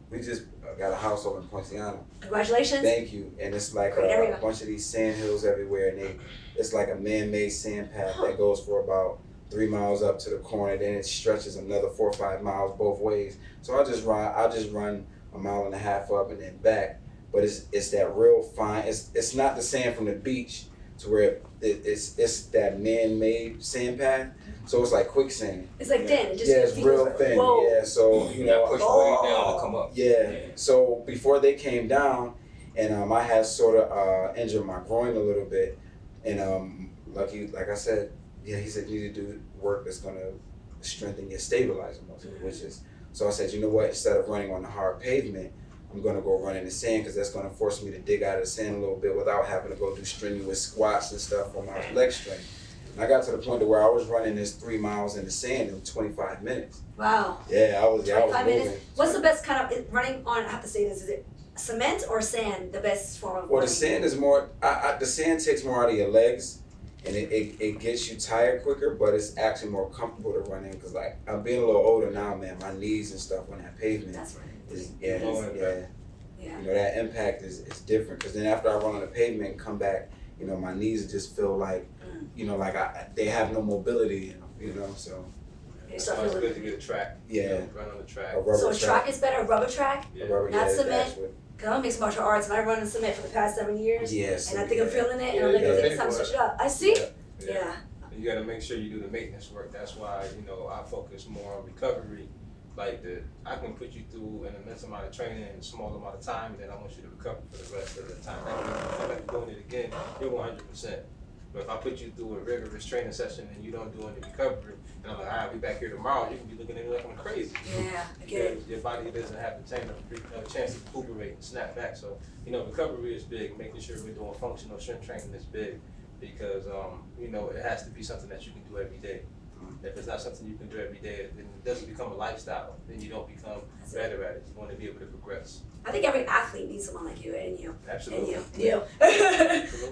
Speaker 2: We just got a house over in Poinciana.
Speaker 1: Congratulations.
Speaker 2: Thank you. And it's like
Speaker 1: Great area.
Speaker 2: a bunch of these sand hills everywhere, and it's like a man-made sand path that goes for about 3 miles up to the corner. Then it stretches another 4 or 5 miles both ways. So I'll just run a mile and a half up and then back. But it's that real fine. It's not the sand from the beach to where it's that man-made sand path. So it's like quicksand.
Speaker 1: It's like thin. It just
Speaker 2: Yeah, it's
Speaker 1: feels
Speaker 2: real
Speaker 1: like,
Speaker 2: thin.
Speaker 1: whoa.
Speaker 2: Yeah, so
Speaker 4: You gotta push way down to come up.
Speaker 2: Yeah. So before they came down, and I had sort of injured my groin a little bit, and like I said, yeah, he said you need to do work that's gonna strengthen your stabilizer muscle, which is. So I said, you know what? Instead of running on the hard pavement, I'm gonna go run in the sand because that's gonna force me to dig out of the sand a little bit without having to go do strenuous squats and stuff for my leg strength. And I got to the point where I was running this 3 miles in the sand in 25 minutes.
Speaker 1: Wow.
Speaker 2: Yeah, I was
Speaker 1: 25
Speaker 2: moving.
Speaker 1: minutes. What's the best kind of running on? I have to say this. Is it cement or sand? The best form of
Speaker 2: Well, the
Speaker 1: running?
Speaker 2: sand is more. The sand takes more out of your legs, and it gets you tired quicker. But it's actually more comfortable to run in because, like, I'm being a little older now, man. My knees and stuff on that pavement
Speaker 1: That's right.
Speaker 2: is
Speaker 1: It is.
Speaker 2: yeah.
Speaker 1: Yeah.
Speaker 2: You know, that impact is different because then after I run on the pavement and come back, you know, my knees just feel like, you know, like they have no mobility in them. You know, so
Speaker 1: You
Speaker 5: So
Speaker 1: start
Speaker 5: it's
Speaker 1: feeling-
Speaker 5: good to get a track.
Speaker 2: Yeah.
Speaker 5: You know, run on the track.
Speaker 2: a rubber
Speaker 1: So a track is better. A rubber track.
Speaker 5: Yeah.
Speaker 2: A rubber,
Speaker 1: Not
Speaker 2: yeah,
Speaker 1: cement.
Speaker 2: that's what-
Speaker 1: Cause I'm mixed martial arts and I run in cement for the past 7 years.
Speaker 2: Yes.
Speaker 1: And I think I'm feeling it. And
Speaker 3: Yeah,
Speaker 1: I'm like,
Speaker 3: you
Speaker 1: I
Speaker 3: gotta
Speaker 1: think it's
Speaker 3: pay
Speaker 1: time to
Speaker 3: for
Speaker 1: switch it up. I see.
Speaker 2: Yeah.
Speaker 1: Yeah.
Speaker 5: And you got to make sure you do the maintenance work. That's why, you know, I focus more on recovery. Like I can put you through an immense amount of training in a small amount of time, and then I want you to recover for the rest of the time. That way, if you feel like doing it again, you're 100%. But if I put you through a rigorous training session and you don't do any recovery, and I'm like, all right, I'll be back here tomorrow, you can be looking at me like I'm crazy.
Speaker 1: Yeah. I get it.
Speaker 5: Your body doesn't have the chance to recuperate and snap back. So, you know, recovery is big. Making sure we're doing functional strength training is big because, you know, it has to be something that you can do every day. If it's not something you can do every day, then it doesn't become a lifestyle. Then you don't become better at it. You want to be able to progress.
Speaker 1: I think every athlete needs someone like you and you.
Speaker 5: Absolutely.
Speaker 1: And you.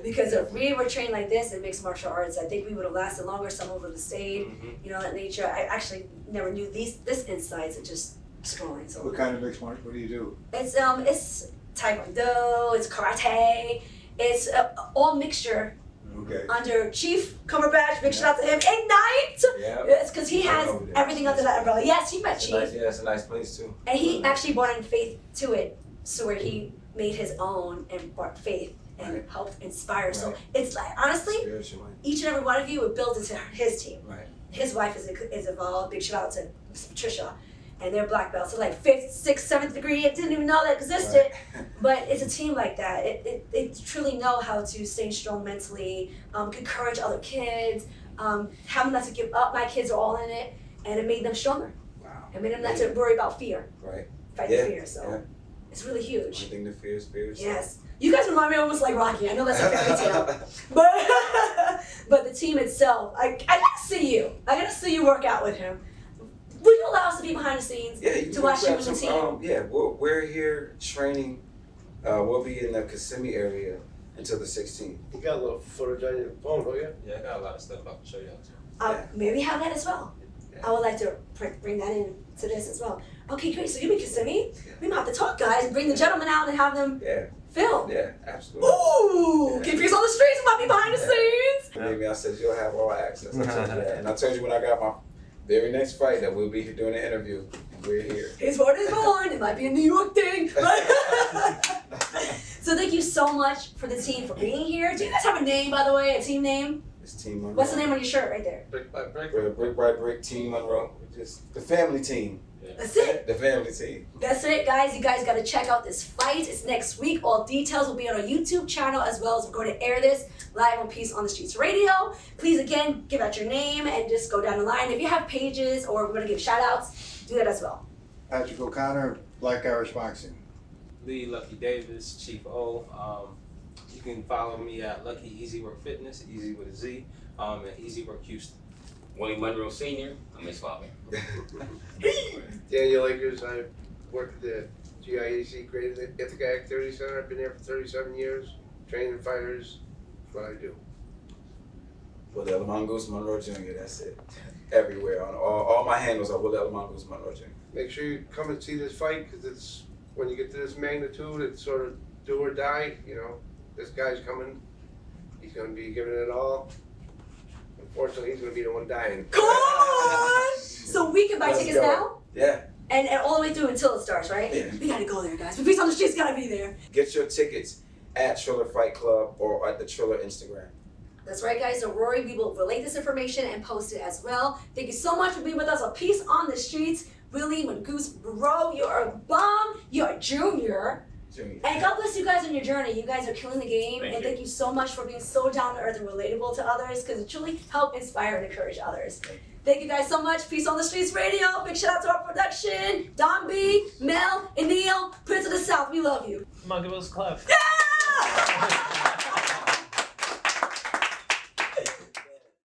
Speaker 1: Because if we were trained like this in mixed martial arts, I think we would have lasted longer. Someone would have stayed.
Speaker 5: Mm-hmm.
Speaker 1: You know, that nature. I actually never knew this insights and just scrolling. So
Speaker 6: What kind of mixed martial? What do you do?
Speaker 1: it's taekwondo, it's karate, it's all mixture
Speaker 6: Okay.
Speaker 1: under Chief Cumberbatch. Big shout out to him. Ignite.
Speaker 2: Yeah.
Speaker 1: It's because he has
Speaker 2: over there.
Speaker 1: everything under that umbrella. Yes, he met
Speaker 2: It's a
Speaker 1: Chief,
Speaker 2: nice, yeah, it's a nice place too.
Speaker 1: and he actually brought in faith to it, so where he made his own and brought faith and
Speaker 2: Right.
Speaker 1: helped inspire. So
Speaker 2: Right.
Speaker 1: it's like honestly,
Speaker 2: Spiritually.
Speaker 1: each and every one of you would build into his team.
Speaker 2: Right.
Speaker 1: His wife is involved. Big shout out to Miss Patricia. And they're black belts. So like 5th, 6th, 7th degree. It didn't even know that existed. But it's a team like that. They truly know how to stay strong mentally, encourage other kids, have them not to give up. My kids are all in it. And it made them stronger.
Speaker 2: Wow.
Speaker 1: It made them not to worry about fear,
Speaker 2: Right.
Speaker 1: fighting
Speaker 2: Yeah,
Speaker 1: fear. So
Speaker 2: yeah.
Speaker 1: it's really huge.
Speaker 2: One thing to fear is fear.
Speaker 1: Yes. You guys remind me almost like Rocky. I know that's a fairy tale. But the team itself, I gotta see you. I gotta see you work out with him. Will you allow us to be behind the scenes
Speaker 2: Yeah, you
Speaker 1: to
Speaker 2: can
Speaker 1: watch you
Speaker 2: grab
Speaker 1: and the
Speaker 2: some,
Speaker 1: team?
Speaker 2: yeah, we're here training. We'll be in the Kissimmee area until the 16th.
Speaker 3: You got a little footage on your phone, don't you?
Speaker 5: Yeah, I got a lot of stuff I can show you.
Speaker 2: Yeah.
Speaker 1: Maybe have that as well.
Speaker 2: Yeah.
Speaker 1: I would like to bring that in to this as well. Okay, great. So you be Kissimmee? We might have to talk, guys. Bring the gentlemen out and have them
Speaker 2: Yeah,
Speaker 1: film.
Speaker 2: yeah, absolutely.
Speaker 1: Ooh! Keep us on the streets. We might be behind the scenes.
Speaker 2: Maybe I said you'll have all access. I told you that. And I told you when I got my very next fight that we'll be here doing an interview. And we're here.
Speaker 1: His word is born. It might be a New York thing. So thank you so much for the team for being here. Do you guys have a name, by the way? A team name?
Speaker 2: It's Team Monroe.
Speaker 1: What's the name on your shirt right there?
Speaker 3: Brick by brick.
Speaker 2: We're Brick by Brick Team Monroe. We're just the family team.
Speaker 1: That's it.
Speaker 2: The family team.
Speaker 1: That's it, guys. You guys got to check out this fight. It's next week. All details will be on our YouTube channel as well as we're going to air this live on Peace on the Streets Radio. Please, again, give out your name and just go down the line. If you have pages or we're going to give shout outs, do that as well.
Speaker 6: Patrick O'Connor, Black Irish Boxing.
Speaker 5: Lee Lucky Davis, Chief O. You can follow me at Lucky Easy Work Fitness, Easy with a Z, and Easy Work Houston.
Speaker 4: Willie Monroe Sr., I'm his father.
Speaker 3: Daniel Akers, I worked at the GIAC Greater Ithaca Activity Center. I've been there for 37 years, training fighters. That's what I do.
Speaker 2: Willie El Mongoose Monroe Jr., that's it. Everywhere. On all my handles are Willie El Mongoose Monroe Jr.
Speaker 3: Make sure you come and see this fight, because it's, when you get to this magnitude, it's sort of do or die. You know, this guy's coming. He's going to be giving it all. Unfortunately, he's going to be the one dying.
Speaker 1: Come on! So we can buy
Speaker 2: Let's
Speaker 1: tickets
Speaker 2: go.
Speaker 1: now?
Speaker 2: Yeah.
Speaker 1: And all the way through until it starts, right?
Speaker 2: Yeah.
Speaker 1: We gotta go there, guys. Peace on the Streets gotta be there.
Speaker 2: Get your tickets at Triller Fight Club or at the Triller Instagram.
Speaker 1: That's right, guys. So Rory, we will relay this information and post it as well. Thank you so much for being with us on Peace on the Streets. Willie Mongoose Monroe, you're a bomb. You're a junior. And God bless you guys on your journey. You guys are killing the game. Thank you so much for being so down to earth and relatable to others, because it truly help inspire and encourage others. Thank you guys so much. Peace on the Streets Radio. Big shout out to our production. Don B, Mel, and Neil. Prince of the South, we love you.
Speaker 7: Come on, give us a clap.
Speaker 1: Yeah!